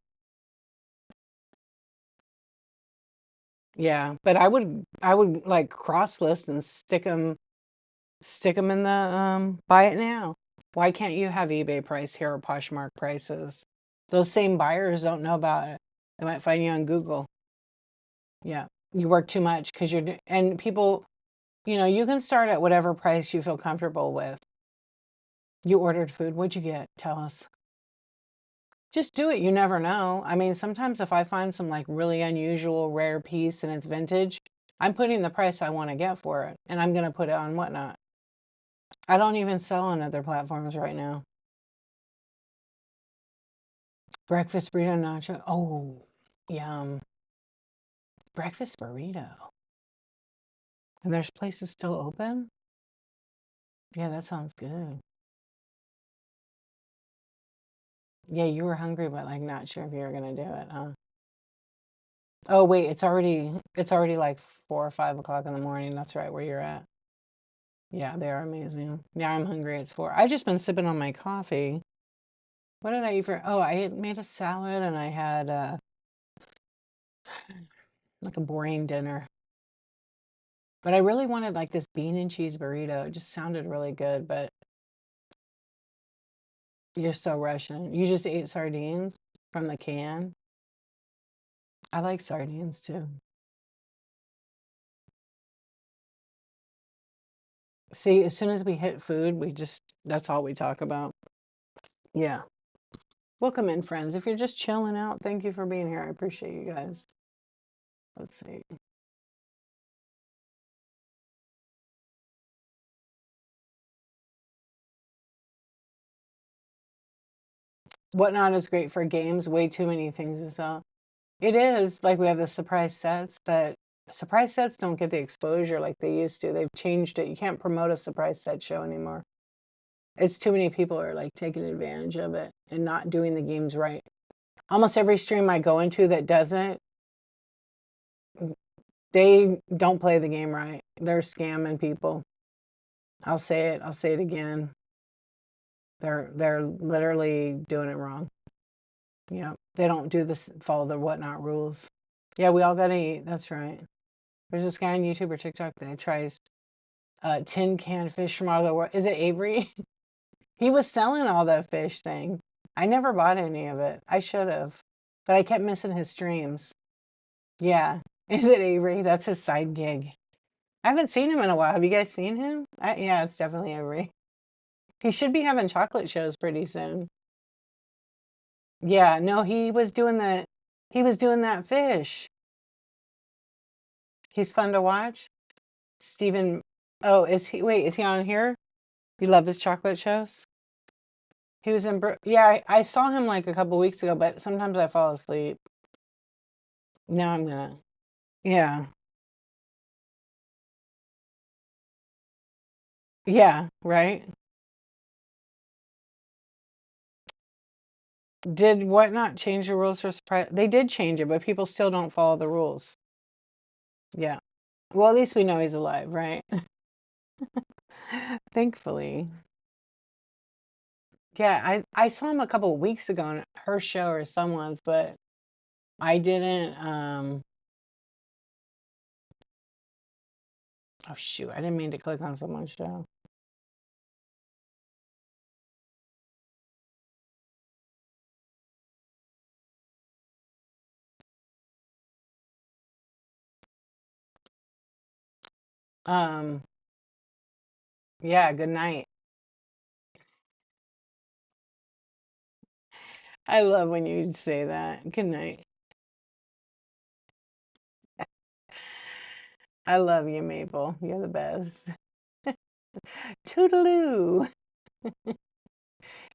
Yeah, but I would like cross list and stick them in the buy it now. Why can't you have eBay price here or Poshmark prices? Those same buyers don't know about it. They might find you on Google. Yeah, you work too much because and people, you can start at whatever price you feel comfortable with. You ordered food. What'd you get? Tell us. Just do it. You never know. I mean, sometimes if I find some like really unusual, rare piece and it's vintage, I'm putting the price I want to get for it, and I'm gonna put it on Whatnot. I don't even sell on other platforms right now. Breakfast burrito nacho. Oh, yum. Breakfast burrito. And there's places still open? Yeah, that sounds good. Yeah, you were hungry, but like not sure if you were gonna do it, huh? Oh wait, it's already like 4 or 5 o'clock in the morning. That's right where you're at. Yeah, they are amazing. Yeah, I'm hungry. It's 4. I've just been sipping on my coffee. What did I eat for? Oh, I made a salad and I had like a boring dinner. But I really wanted like this bean and cheese burrito. It just sounded really good, but you're so Russian. You just ate sardines from the can. I like sardines too. See, as soon as we hit food, that's all we talk about. Yeah. Welcome in, friends. If you're just chilling out, thank you for being here. I appreciate you guys. Let's see. Whatnot is great for games. Way too many things to sell. It is like we have the surprise sets, but surprise sets don't get the exposure like they used to. They've changed it. You can't promote a surprise set show anymore. It's too many people are like taking advantage of it and not doing the games right. Almost every stream I go into that doesn't, they don't play the game right. They're scamming people. I'll say it. I'll say it again. They're literally doing it wrong. Yeah, they don't do this, follow the whatnot rules. Yeah, we all gotta eat. That's right. There's this guy on YouTube or TikTok that tries tin can fish from all over the world. Is it Avery? He was selling all that fish thing. I never bought any of it. I should have, but I kept missing his streams. Yeah. Is it Avery? That's his side gig. I haven't seen him in a while. Have you guys seen him? Yeah, it's definitely Avery. He should be having chocolate shows pretty soon. Yeah, no, he was doing that fish. He's fun to watch. Steven, oh, is he on here? You love his chocolate shows? He was in, yeah, I saw him like a couple weeks ago, but sometimes I fall asleep. Now I'm gonna, yeah, yeah, right? Did Whatnot change the rules for surprise? They did change it, but people still don't follow the rules. Yeah. Well, at least we know he's alive, right? Thankfully. Yeah, I saw him a couple of weeks ago on her show or someone's, but I didn't oh shoot, I didn't mean to click on someone's show. Um yeah, good night. I love when you say that. Good night. I love you, Maple. You're the best. Toodaloo.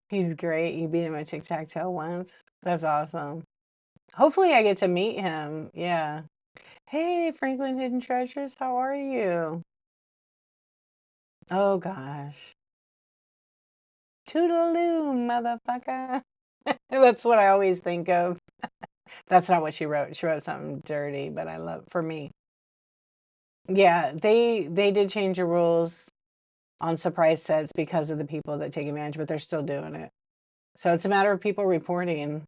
He's great. You beat him at tic-tac-toe once. That's awesome. Hopefully I get to meet him. Yeah. Hey, Franklin Hidden Treasures, how are you? Oh gosh. Toodaloo, motherfucker. That's what I always think of. That's not what she wrote. She wrote something dirty, but I love for me. Yeah, they did change the rules on surprise sets because of the people that take advantage, but they're still doing it. So it's a matter of people reporting.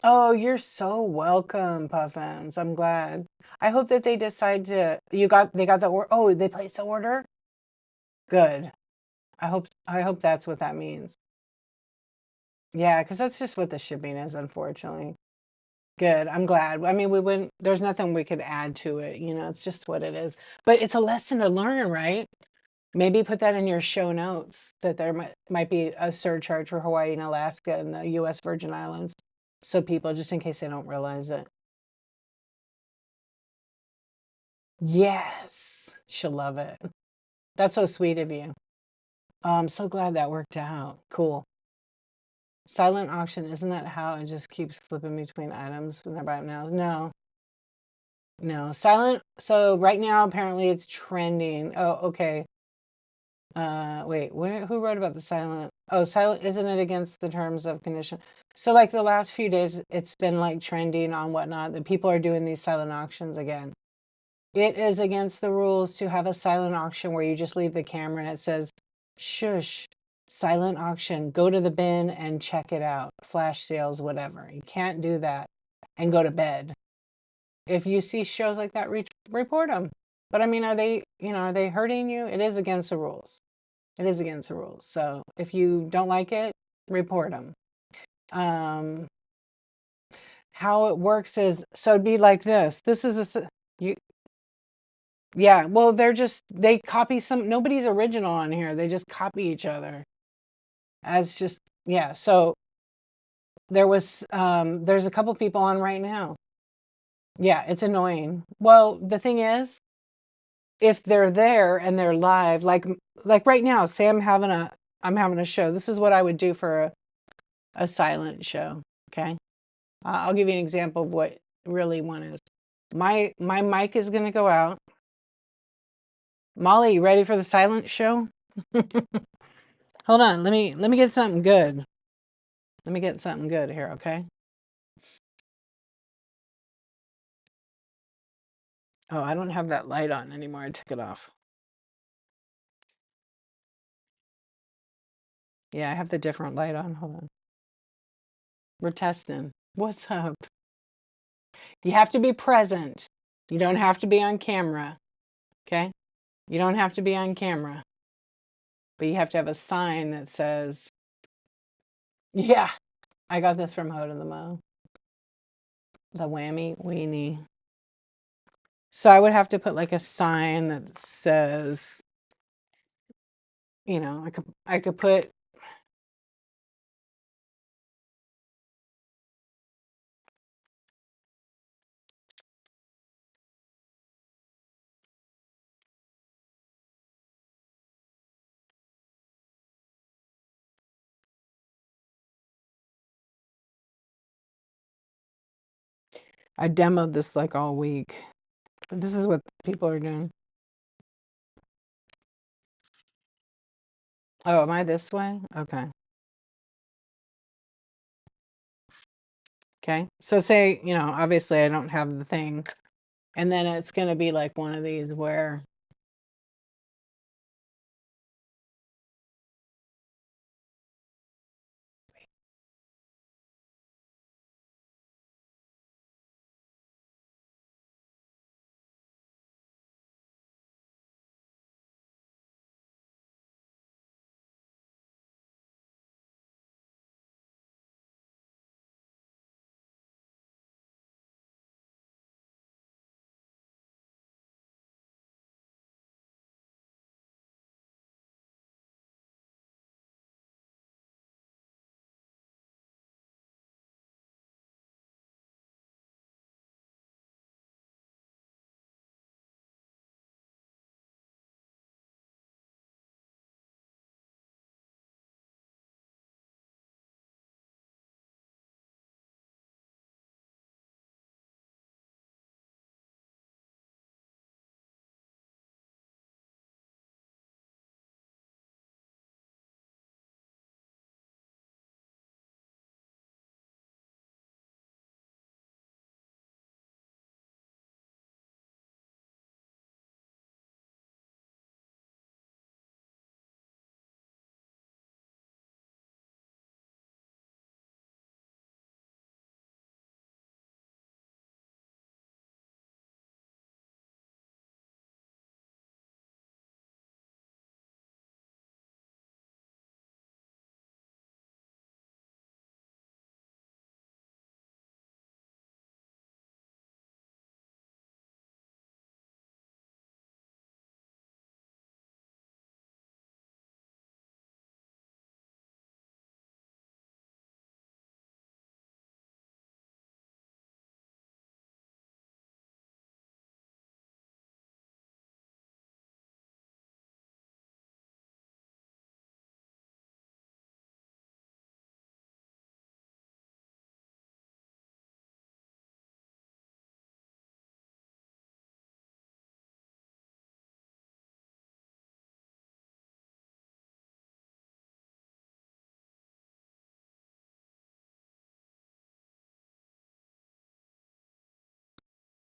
Oh, you're so welcome, Puffins. I'm glad. I hope that they decide to they got the order. Oh, they placed the order? Good. I hope that's what that means. Yeah, because that's just what the shipping is, unfortunately. Good. I'm glad. I mean, we wouldn't, there's nothing we could add to it. It's just what it is. But it's a lesson to learn, right? Maybe put that in your show notes that there might be a surcharge for Hawaii and Alaska and the U.S. Virgin Islands. So people, just in case they don't realize it. Yes. She'll love it. That's so sweet of you. Oh, I'm so glad that worked out. Cool. Silent auction, isn't that how it just keeps flipping between items when they're buying now? No, no. Silent. So right now, apparently it's trending. Oh, okay. Wait, who wrote about the silent? Oh, silent, isn't it against the terms of condition? So like the last few days, it's been like trending on Whatnot that people are doing these silent auctions again. It is against the rules to have a silent auction where you just leave the camera and it says, shush, silent auction, go to the bin and check it out. Flash sales, whatever. You can't do that and go to bed. if you see shows like that, report them. But I mean, are they, are they hurting you? It is against the rules. It is against the rules. So if you don't like it, report them. How it works is, so it'd be like this. This is you, yeah. Well, they copy nobody's original on here. They just copy each other as just, yeah. So there's a couple people on right now. Yeah, it's annoying. Well, the thing is, if they're there and they're live, like right now, say I'm having a show. This is what I would do for a silent show. Okay. I'll give you an example of what really one is. My mic is gonna go out. Molly, you ready for the silent show? Hold on, let me get something good. Let me get something good here, okay? Oh, I don't have that light on anymore. I took it off. Yeah, I have the different light on. Hold on. We're testing. What's up? You have to be present. You don't have to be on camera. Okay? You don't have to be on camera. But you have to have a sign that says, yeah, I got this from Ho to the Mo. The whammy weenie. So I would have to put like a sign that says, I could put, I demoed this like all week. But this is what people are doing. Oh, am I this way? Okay. Okay. So say, obviously I don't have the thing. And then it's going to be like one of these where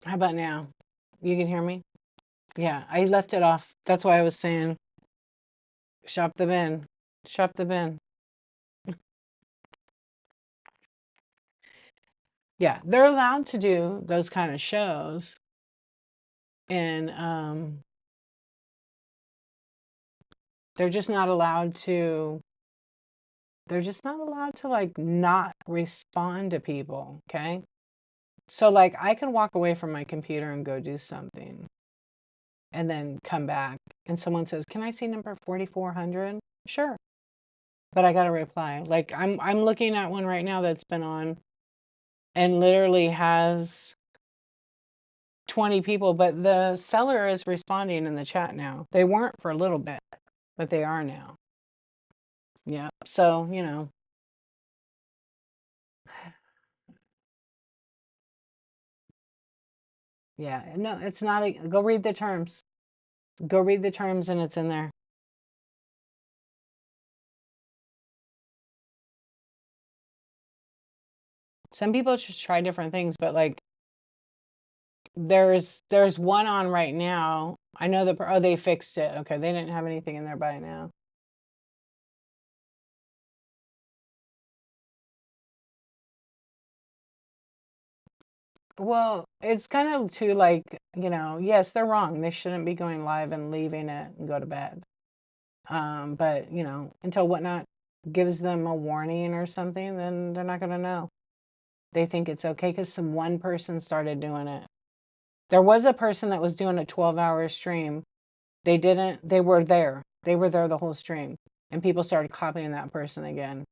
how about now? You can hear me? Yeah, I left it off. That's why I was saying shop the bin. Shop the bin. Yeah, they're allowed to do those kind of shows, and they're just not allowed to. They're just not allowed to like not respond to people. Okay, so like I can walk away from my computer and go do something, and then come back, and someone says, "Can I see number 4400?" Sure, but I got to reply. Like I'm looking at one right now that's been on, and literally has 20 people, but the seller is responding in the chat now. They weren't for a little bit, but they are now. Yeah. So, yeah. No, it's not go read the terms. Go read the terms and it's in there. Some people just try different things, but like there's one on right now. I know that they fixed it. Okay, they didn't have anything in there by now. Well, it's kind of too like, yes, they're wrong. They shouldn't be going live and leaving it and go to bed. But until Whatnot gives them a warning or something, then they're not going to know. They think it's okay because one person started doing it. There was a person that was doing a 12-hour stream. They were there. They were there the whole stream. And people started copying that person again.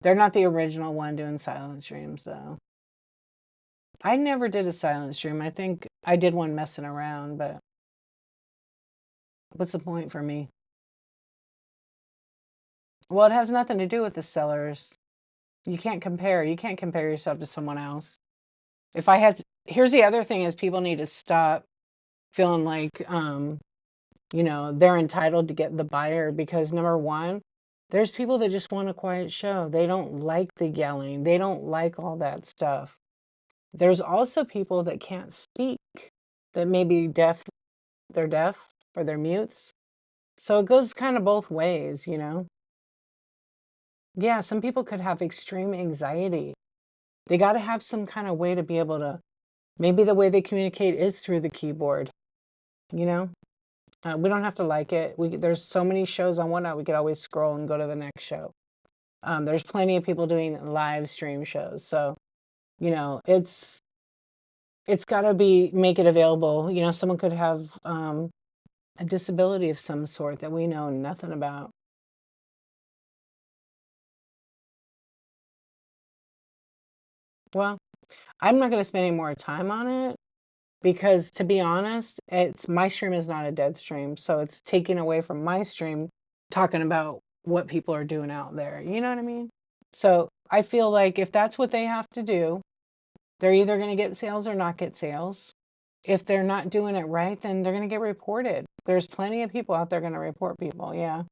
They're not the original one doing silent streams, though. I never did a silent stream. I think I did one messing around, but what's the point for me? Well, it has nothing to do with the sellers. You can't compare. You can't compare yourself to someone else. If I had, here's the other thing is people need to stop feeling like, they're entitled to get the buyer because number one, there's people that just want a quiet show. They don't like the yelling. They don't like all that stuff. There's also people that can't speak, that may be deaf. They're deaf or they're mutes. So it goes kind of both ways, Yeah, some people could have extreme anxiety. They got to have some kind of way to be able to, maybe the way they communicate is through the keyboard, you know? We don't have to like it. There's so many shows on Whatnot, we could always scroll and go to the next show. There's plenty of people doing live stream shows. So, it's got to make it available. Someone could have a disability of some sort that we know nothing about. Well, I'm not going to spend any more time on it because to be honest, my stream is not a dead stream. So it's taking away from my stream talking about what people are doing out there. You know what I mean? So I feel like if that's what they have to do, they're either going to get sales or not get sales. If they're not doing it right, then they're going to get reported. There's plenty of people out there going to report people. Yeah.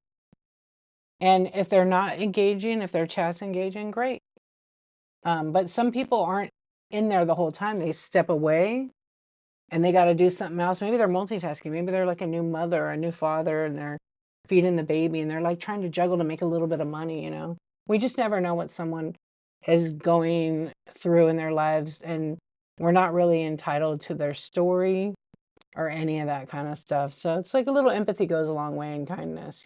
And if they're not engaging, if their chat's engaging, great. But some people aren't in there the whole time. They step away and they got to do something else. Maybe they're multitasking. Maybe they're like a new mother or a new father and they're feeding the baby and they're like trying to juggle to make a little bit of money, We just never know what someone is going through in their lives, and we're not really entitled to their story or any of that kind of stuff. So it's like a little empathy goes a long way in kindness.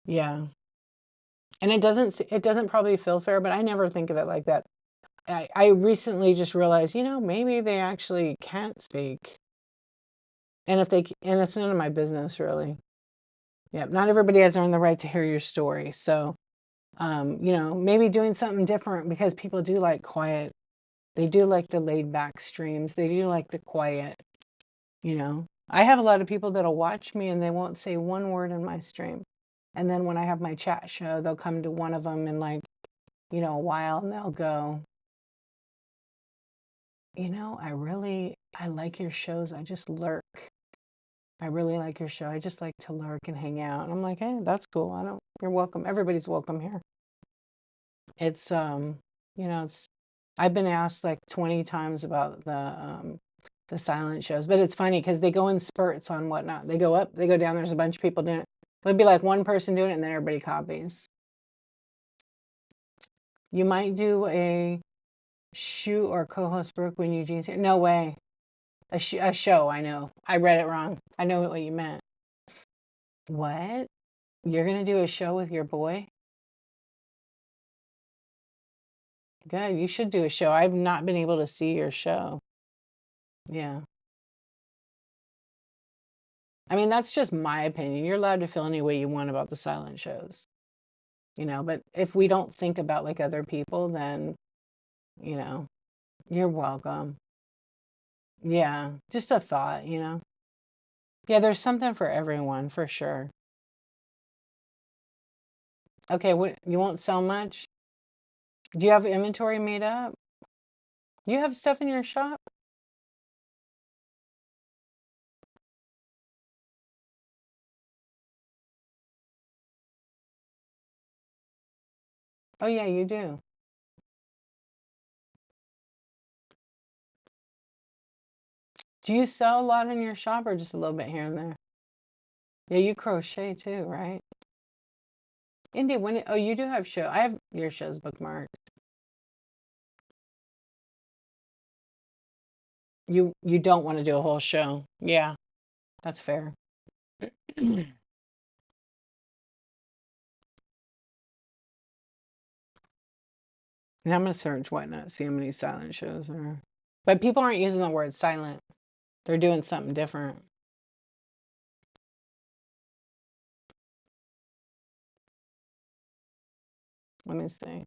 Yeah. And it doesn't probably feel fair, but I never think of it like that. I recently just realized, maybe they actually can't speak. And it's none of my business really. Yeah, not everybody has earned the right to hear your story. So, maybe doing something different because people do like quiet. They do like the laid back streams. They do like the quiet. I have a lot of people that'll watch me and they won't say one word in my stream. And then when I have my chat show, they'll come to one of them in like, a while and they'll go, I like your shows. I just lurk. I really like your show. I just like to lurk and hang out. And I'm like, hey, that's cool. You're welcome. Everybody's welcome here. It's, I've been asked like 20 times about the silent shows, but it's funny because they go in spurts on Whatnot. They go up, they go down. There's a bunch of people doing it. It'd be like one person doing it and then everybody copies. You might do Shoot or co-host Brooke when Eugene's here. No way. A show, I know. I read it wrong. I know what you meant. What? You're going to do a show with your boy? Good. You should do a show. I've not been able to see your show. Yeah. I mean, that's just my opinion. You're allowed to feel any way you want about the silent shows, but if we don't think about like other people, then, you know, you're welcome. Yeah. Just a thought. Yeah, there's something for everyone for sure. Okay, what you won't sell much? Do you have inventory made up? You have stuff in your shop? Oh yeah, you do. Do you sell a lot in your shop or just a little bit here and there? Yeah, you crochet too, right? Indy, oh, you do have show. I have your shows bookmarked. You don't want to do a whole show. Yeah, that's fair. And I'm gonna search whatnot, see how many silent shows are. But people aren't using the word silent. They're doing something different. Let me see.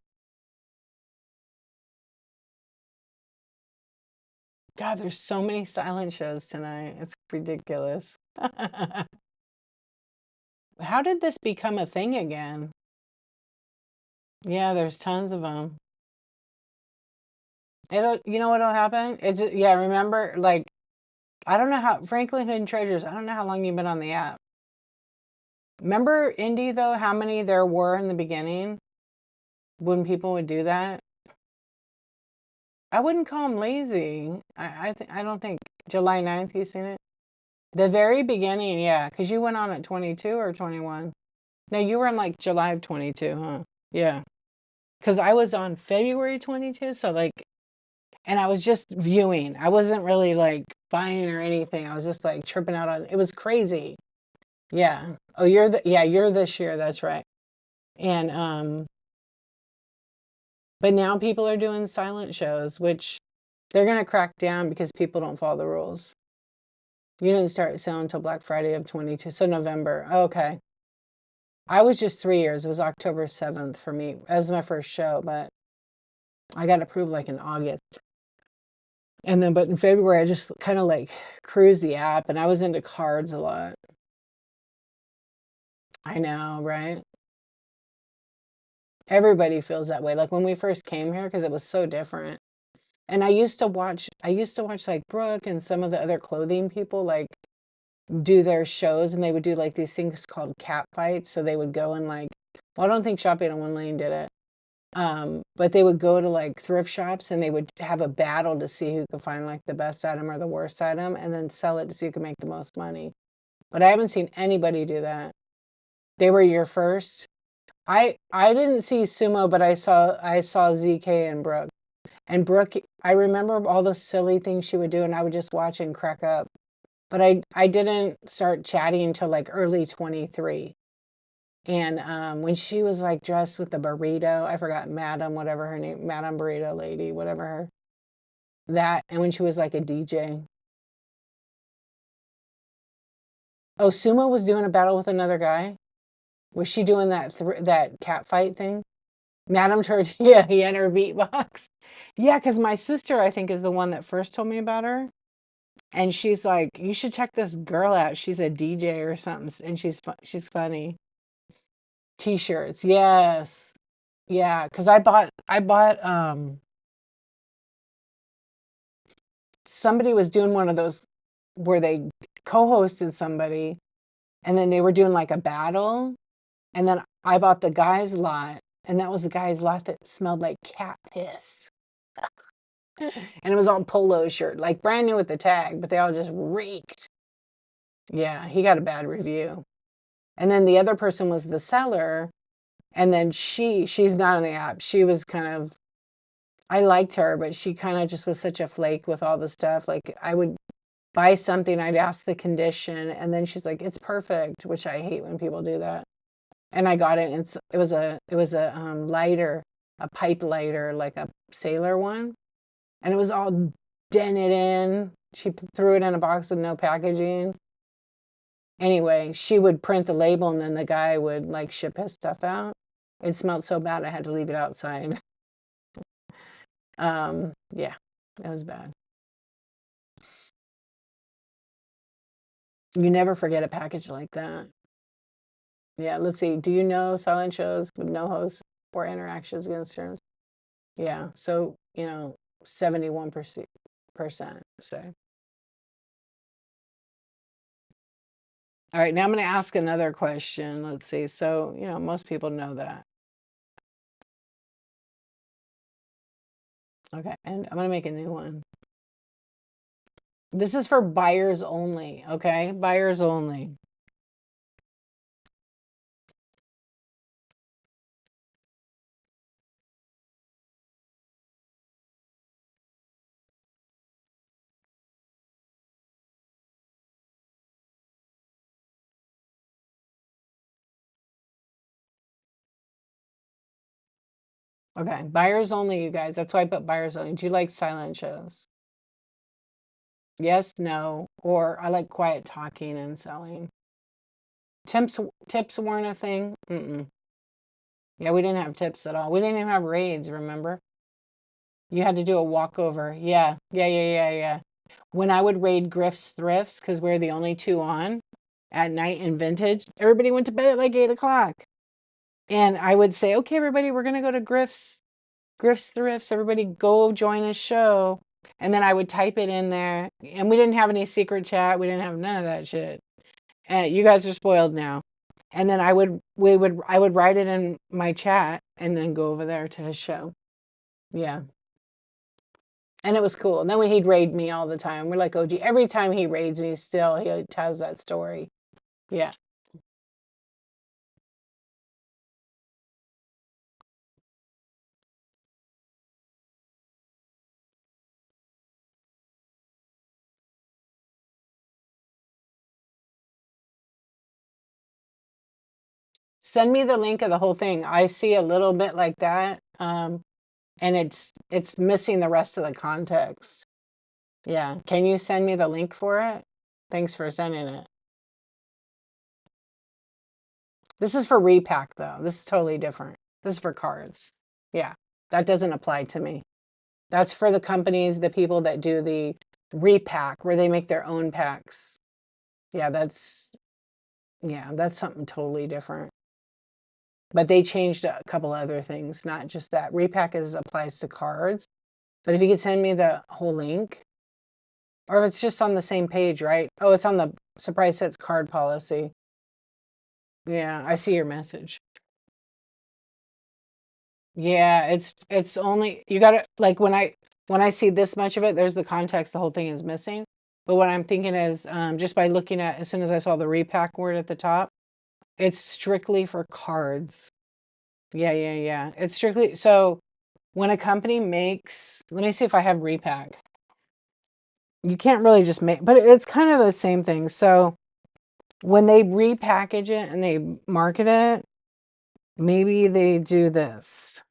God, there's so many silent shows tonight. It's ridiculous. How did this become a thing again? Yeah, there's tons of them. You know what'll happen? Yeah, remember, like, I don't know how, Franklin Hidden Treasures, I don't know how long you've been on the app. Remember, Indy, though, how many there were in the beginning when people would do that? I wouldn't call them lazy. I don't think July 9th, you seen it? The very beginning, yeah, because you went on at 22 or 21. No, you were in like July of 22, huh? Yeah. Because I was on February 22, so like, and I was just viewing. I wasn't really like buying or anything. I was just like tripping out on it. Was crazy. Yeah. Oh, you're this year, that's right. And but now people are doing silent shows, which they're gonna crack down because people don't follow the rules. You didn't start selling until Black Friday of 22, so November. Okay. I was just 3 years. It was October 7th for me as my first show, but I got approved like in August. And then, but in February, I just kind of like cruised the app and I was into cards a lot. I know, right? Everybody feels that way. Like when we first came here, because it was so different. And I used to watch like Brooke and some of the other clothing people like do their shows and they would do like these things called cat fights. So they would go and like, well, I don't think Shopping on One Lane did it. But they would go to like thrift shops and they would have a battle to see who could find like the best item or the worst item and then sell it to see who could make the most money. But I haven't seen anybody do that. They were your first. I didn't see Sumo, but I saw ZK and Brooke. And Brooke, I remember all the silly things she would do, and I would just watch and crack up. But I didn't start chatting until like early 23. And when she was like dressed with the burrito, I forgot Madam, whatever her name, Madam Burrito Lady, whatever her that, and when she was like a DJ. Oh, Sumo was doing a battle with another guy. Was she doing that cat fight thing? Madam Church, yeah, he had her beatbox. Yeah, because my sister, I think, is the one that first told me about her. And she's like, you should check this girl out. She's a DJ or something, and she's funny. T-shirts, yes, yeah. Because I bought somebody was doing one of those where they co-hosted somebody, and then they were doing like a battle, and then I bought the guy's lot, and that was the guy's lot that smelled like cat piss. And it was all polo shirt, like brand new with the tag, but they all just reeked. Yeah, he got a bad review. And then the other person was the seller, and then she's not on the app. She was kind of, I liked her, but she kind of just was such a flake with all the stuff. Like I would buy something, I'd ask the condition, and then she's like, "It's perfect," which I hate when people do that. And I got it. And it was a lighter, a pipe lighter, like a sailor one, and it was all dented in. She threw it in a box with no packaging. Anyway, she would print the label, and then the guy would like ship his stuff out. It smelled so bad I had to leave it outside. Yeah, it was bad. You never forget a package like that. Yeah, let's see. Do you know silent shows with no host or interactions against terms? Yeah, so 71%. So, all right, now I'm going to ask another question. Let's see. So, most people know that. Okay, and I'm going to make a new one. This is for buyers only. Okay, buyers only. Okay, buyers only, you guys. That's why I put buyers only. Do you like silent shows? Yes, no, or I like quiet talking and selling. Tips weren't a thing. Mm-mm. Yeah, we didn't have tips at all. We didn't even have raids, remember? You had to do a walkover. Yeah, yeah, yeah, yeah, yeah. When I would raid Griff's Thrifts, because we're the only two on at night in vintage, everybody went to bed at like 8 o'clock. And I would say, okay, everybody, we're gonna go to Griff's Thrifts. Everybody go join a show. And then I would type it in there. And we didn't have any secret chat. We didn't have none of that shit. You guys are spoiled now. And then I would write it in my chat and then go over there to his show. Yeah. And it was cool. And then when he'd raid me all the time, we're like, OG, every time he raids me still, he tells that story. Yeah. Send me the link of the whole thing. I see a little bit like that. And it's missing the rest of the context. Yeah. Can you send me the link for it? Thanks for sending it. This is for repack though. This is totally different. This is for cards. Yeah. That doesn't apply to me. That's for the companies, the people that do the repack where they make their own packs. Yeah, that's something totally different. But they changed a couple other things, not just that. Repack applies to cards. But if you could send me the whole link, or if it's just on the same page, right? Oh, it's on the surprise sets card policy. Yeah, I see your message. Yeah, it's only you gotta like when I see this much of it, there's the context, the whole thing is missing. But what I'm thinking is just by looking at as soon as I saw the repack word at the top, it's strictly for cards. Yeah, yeah, yeah. It's strictly so when a company makes, let me see if I have repack. You can't really just make, but it's kind of the same thing. So when they repackage it and they market it, maybe they do this.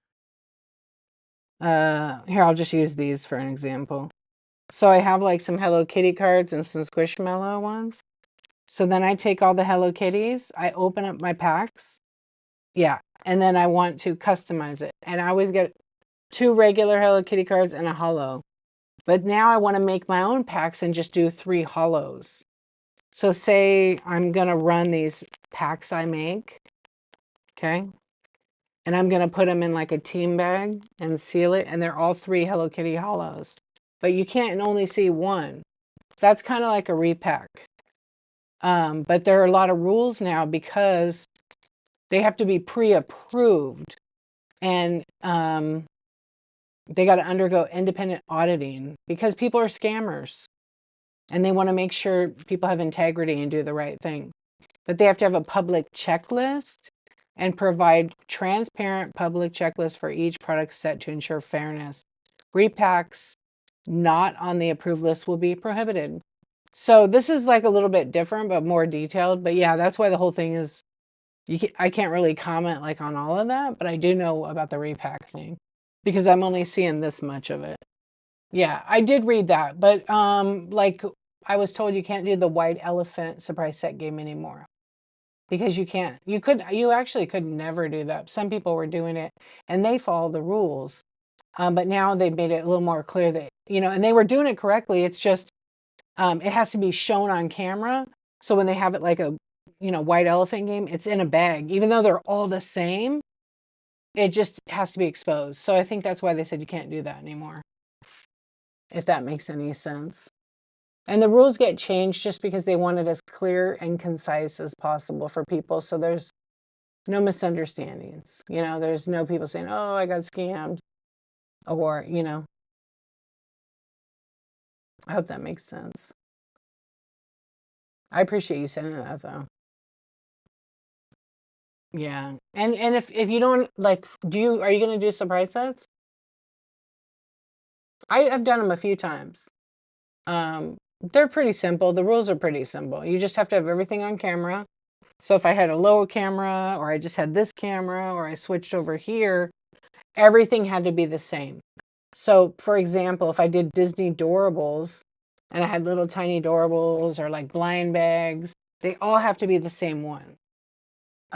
Here, I'll just use these for an example. So I have like some Hello Kitty cards and some Squishmallow ones. So then I take all the Hello Kitties, I open up my packs. Yeah. And then I want to customize it. And I always get 2 regular Hello Kitty cards and a holo. But now I want to make my own packs and just do 3 holos. So say I'm going to run these packs I make. Okay. And I'm going to put them in like a team bag and seal it. And they're all 3 Hello Kitty holos. But you can't only see one. That's kind of like a repack. But there are a lot of rules now because they have to be pre-approved. And they got to undergo independent auditing because people are scammers. And they want to make sure people have integrity and do the right thing. But they have to have a public checklist and provide transparent public checklists for each product set to ensure fairness. repacks not on the approved list will be prohibited. So this is like a little bit different, but more detailed. But yeah, that's why the whole thing is, I can't really comment like on all of that, but I do know about the repack thing because I'm only seeing this much of it. Yeah, I did read that, but like I was told you can't do the white elephant surprise set game anymore because you can't. You actually could never do that. Some people were doing it and they follow the rules. But now they've made it a little more clear that, and they were doing it correctly. It's just, it has to be shown on camera. So when they have it like a, white elephant game, it's in a bag, even though they're all the same, it just has to be exposed. So I think that's why they said you can't do that anymore, if that makes any sense. And the rules get changed just because they want it as clear and concise as possible for people. So there's no misunderstandings. There's no people saying, oh, I got scammed. Or, I hope that makes sense. I appreciate you sending that though. Yeah. And if you don't like, are you going to do surprise sets? I've done them a few times. They're pretty simple. The rules are pretty simple. You just have to have everything on camera. So if I had a low camera or I just had this camera or I switched over here, everything had to be the same. So for example, if I did Disney Doorables and I had little tiny Doorables or like blind bags, they all have to be the same one.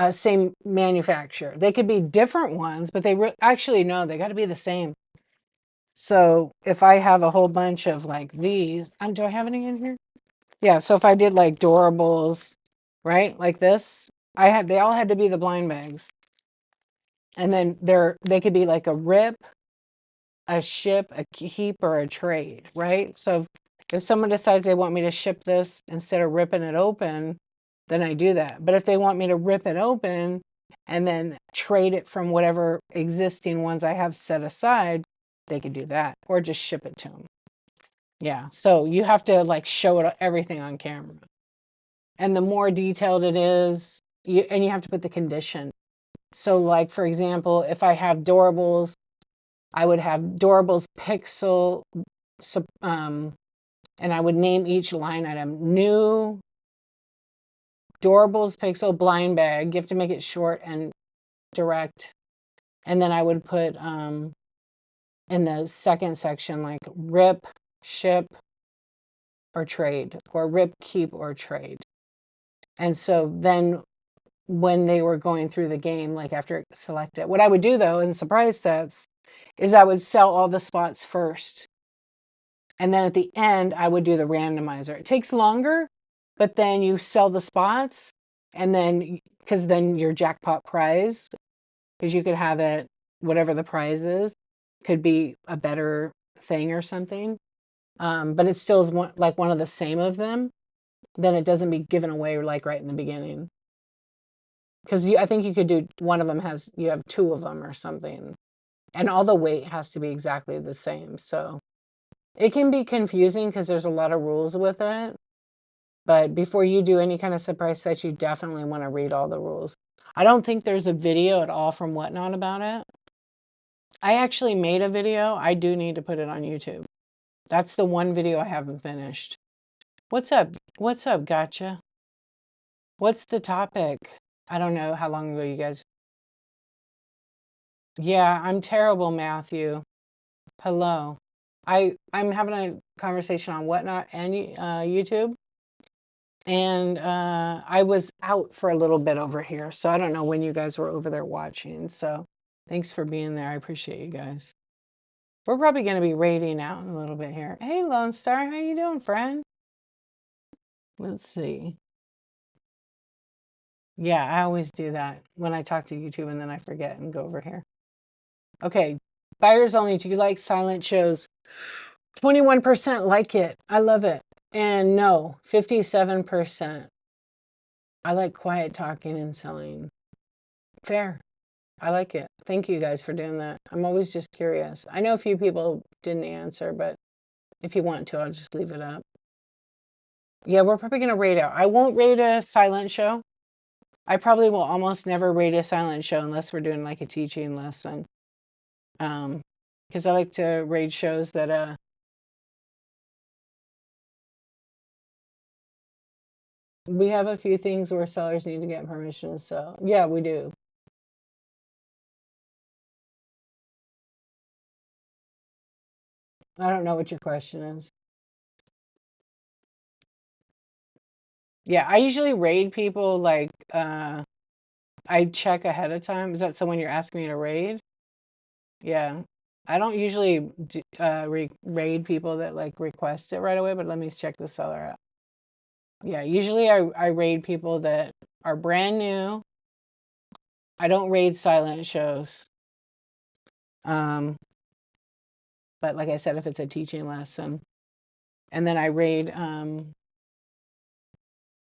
Same manufacturer. They could be different ones, but they actually no, they got to be the same. So if I have a whole bunch of like these, do I have any in here? Yeah. So if I did like Doorables, right, like this, they all had to be the blind bags, and then they could be like a rip, a ship, a keep, or a trade, right? So if someone decides they want me to ship this instead of ripping it open, then I do that. But if they want me to rip it open and then trade it from whatever existing ones I have set aside, they could do that or just ship it to them. Yeah. So you have to like show it everything on camera. And the more detailed it is, you have to put the condition. So like, for example, if I have Doorables, I would have Doorables Pixel, and I would name each line item new Doorables Pixel blind bag. You have to make it short and direct. And then I would put in the second section like rip, ship, or trade, or rip, keep, or trade. And so then when they were going through the game, like after select it, what I would do though in surprise sets is I would sell all the spots first. And then at the end, I would do the randomizer. It takes longer, but then you sell the spots, and then because then your jackpot prize, because you could have it, whatever the prize is, could be a better thing or something. But it still is like one of the same of them. Then it doesn't be given away like right in the beginning. Because I think you could do one of them you have two of them or something, and all the weight has to be exactly the same. So it can be confusing because there's a lot of rules with it. But before you do any kind of surprise set, you definitely want to read all the rules. I don't think there's a video at all from Whatnot about it. I actually made a video. I do need to put it on YouTube. That's the one video I haven't finished. What's up? What's up? Gotcha. What's the topic? I don't know how long ago you guys. Yeah, I'm terrible, Matthew. Hello. I'm having a conversation on Whatnot and YouTube. And I was out for a little bit over here, so I don't know when you guys were over there watching. So thanks for being there. I appreciate you guys. We're probably going to be raiding out in a little bit here. Hey, Lone Star, how you doing, friend? Let's see. Yeah, I always do that when I talk to YouTube and then I forget and go over here. Okay, buyers only. Do you like silent shows? 21% like it. I love it. And no, 57%. I like quiet talking and selling. Fair. I like it. Thank you guys for doing that. I'm always just curious. I know a few people didn't answer, but if you want to, I'll just leave it up. Yeah, we're probably going to rate out. I won't rate a silent show. I probably will almost never rate a silent show unless we're doing like a teaching lesson. because I like to raid shows that we have a few things where sellers need to get permission. So yeah, we do. I don't know what your question is. Yeah, I usually raid people like I check ahead of time. Is that someone you're asking me to raid? Yeah. I don't usually raid people that like request it right away, but let me check the seller out. Yeah, usually I raid people that are brand new. I don't raid silent shows. But like I said, if it's a teaching lesson, and then I raid,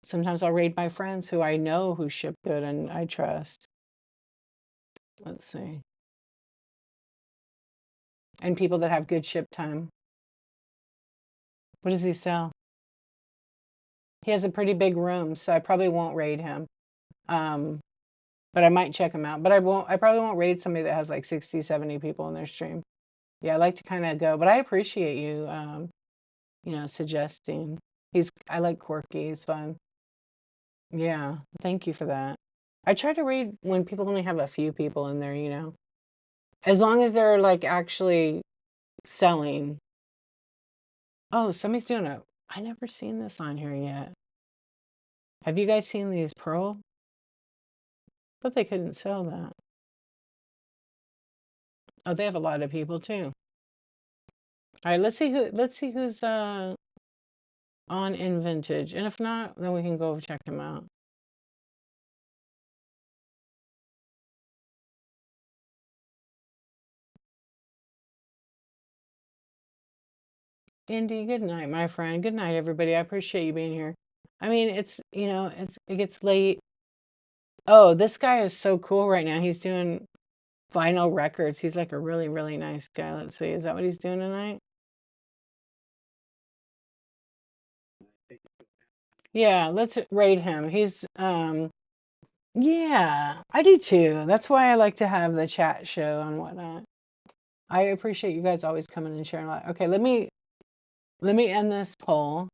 sometimes I'll raid my friends who I know who ship good and I trust. Let's see. And people that have good ship time. What does he sell? He has a pretty big room, so I probably won't raid him. But I might check him out. But I probably won't raid somebody that has like 60, 70 people in their stream. Yeah, I like to kind of go, but I appreciate you, suggesting. I like quirky, he's fun. Yeah, thank you for that. I try to raid when people only have a few people in there. As long as they're like actually selling. Oh, somebody's doing I never seen this on here yet. Have you guys seen these pearl? But they couldn't sell that. Oh, they have a lot of people too. All right, let's see who's on in vintage. And if not, then we can go check him out. Indy, good night, my friend. Good night, everybody. I appreciate you being here. I mean, it gets late. Oh, this guy is so cool right now. He's doing vinyl records. He's like a really, really nice guy. Let's see. Is that what he's doing tonight? Yeah, let's rate him. Yeah, I do too. That's why I like to have the chat show and whatnot. I appreciate you guys always coming and sharing a lot. Okay, let me end this poll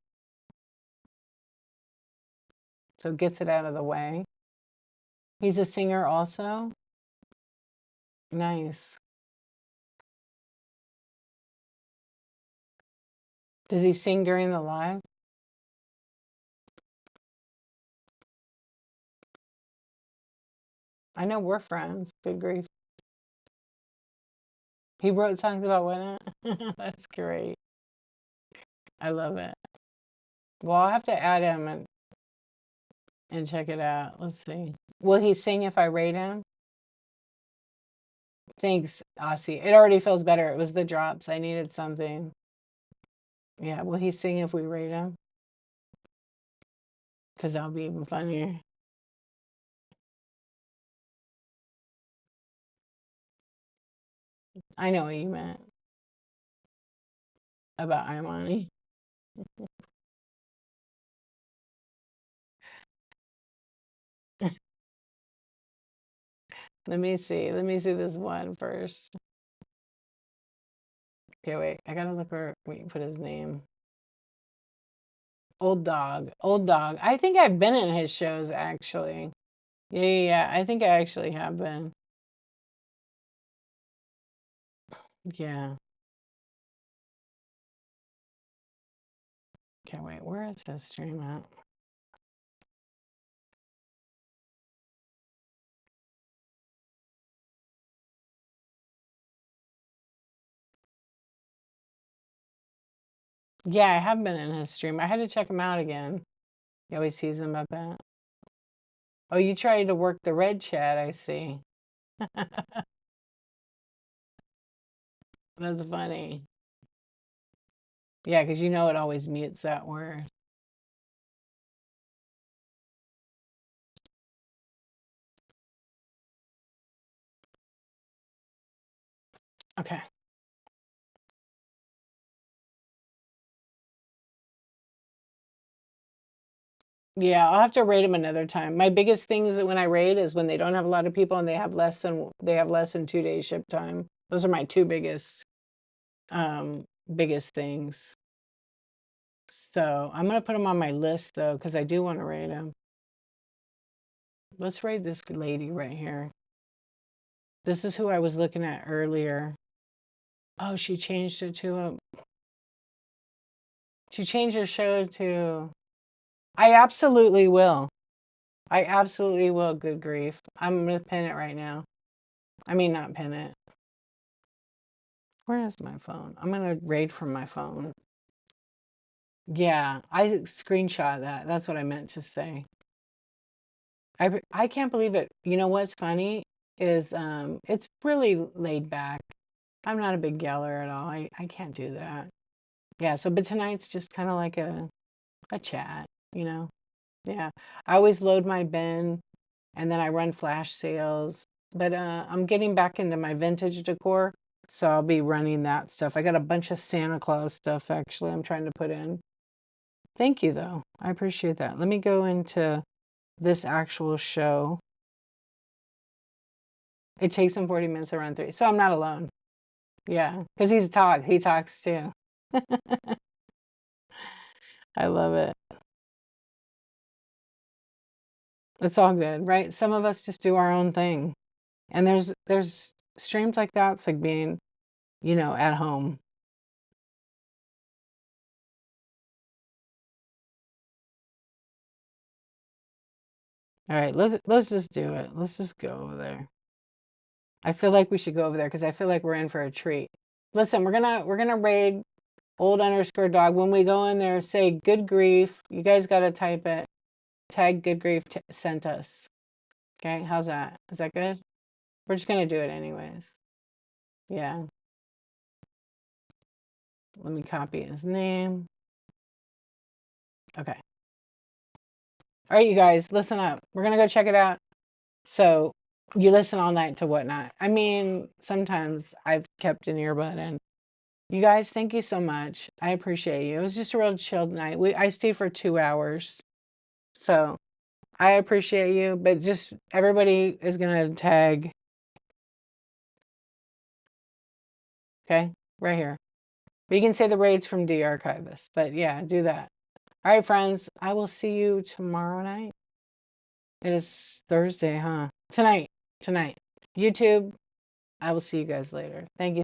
so it gets it out of the way. He's a singer also. Nice. Does he sing during the live? I know we're friends. Good grief. He wrote songs about what? That's great. I love it. Well, I'll have to add him and check it out. Let's see. Will he sing if I rate him? Thanks, Aussie. It already feels better. It was the drops. I needed something. Yeah, will he sing if we rate him? Because that'll be even funnier. I know what you meant about Imani. Let me see. Let me see this one first. Okay, wait. I gotta look where we put his name. Old dog. Old dog. I think I've been in his shows actually. Yeah. I think I actually have been. Yeah. Okay, wait. Where is this stream at? Yeah, I have been in his stream. I had to check him out again. He always sees him about that. Oh, you tried to work the red chat, I see. That's funny. Yeah, because it always mutes that word. Okay. Yeah, I'll have to rate them another time. My biggest thing is that when I rate is when they don't have a lot of people and they have less than 2 days ship time. Those are my two biggest. biggest things. So I'm gonna put them on my list though, because I do want to rate them. Let's rate this lady right here. This is who I was looking at earlier. Oh, she changed it to a. She changed her show to. I absolutely will. I absolutely will. Good grief! I'm gonna pin it right now. I mean, not pin it. Where is my phone? I'm gonna raid from my phone. Yeah, I screenshot that. That's what I meant to say. I can't believe it. You know what's funny is it's really laid back. I'm not a big yeller at all. I can't do that. Yeah, so but tonight's just kind of like a chat, you know. Yeah. I always load my bin and then I run flash sales. But I'm getting back into my vintage decor, so I'll be running that stuff. I got a bunch of Santa Claus stuff actually I'm trying to put in. Thank you though. I appreciate that. Let me go into this actual show. It takes him 40 minutes to run through. So I'm not alone. Yeah, because he talks too. I love it. It's all good, right? Some of us just do our own thing. And there's streams like that. It's like being, at home. All right, let's just do it. Let's just go over there. I feel like we should go over there because I feel like we're in for a treat. Listen, we're gonna raid old_dog. When we go in there, say good grief. You guys gotta type it. Tag good grief sent us. Okay, how's that? Is that good? We're just gonna do it anyways. Yeah. Let me copy his name. Okay. All right, you guys, listen up. We're gonna go check it out. So you listen all night to whatnot. I mean, sometimes I've kept an earbud in. You guys, thank you so much. I appreciate you. It was just a real chilled night. I stayed for 2 hours. So I appreciate you, but just everybody is gonna tag. Okay, right here. But you can say the raids from D Archivist. But yeah, do that. All right, friends. I will see you tomorrow night. It is Thursday, huh? Tonight. YouTube. I will see you guys later. Thank you.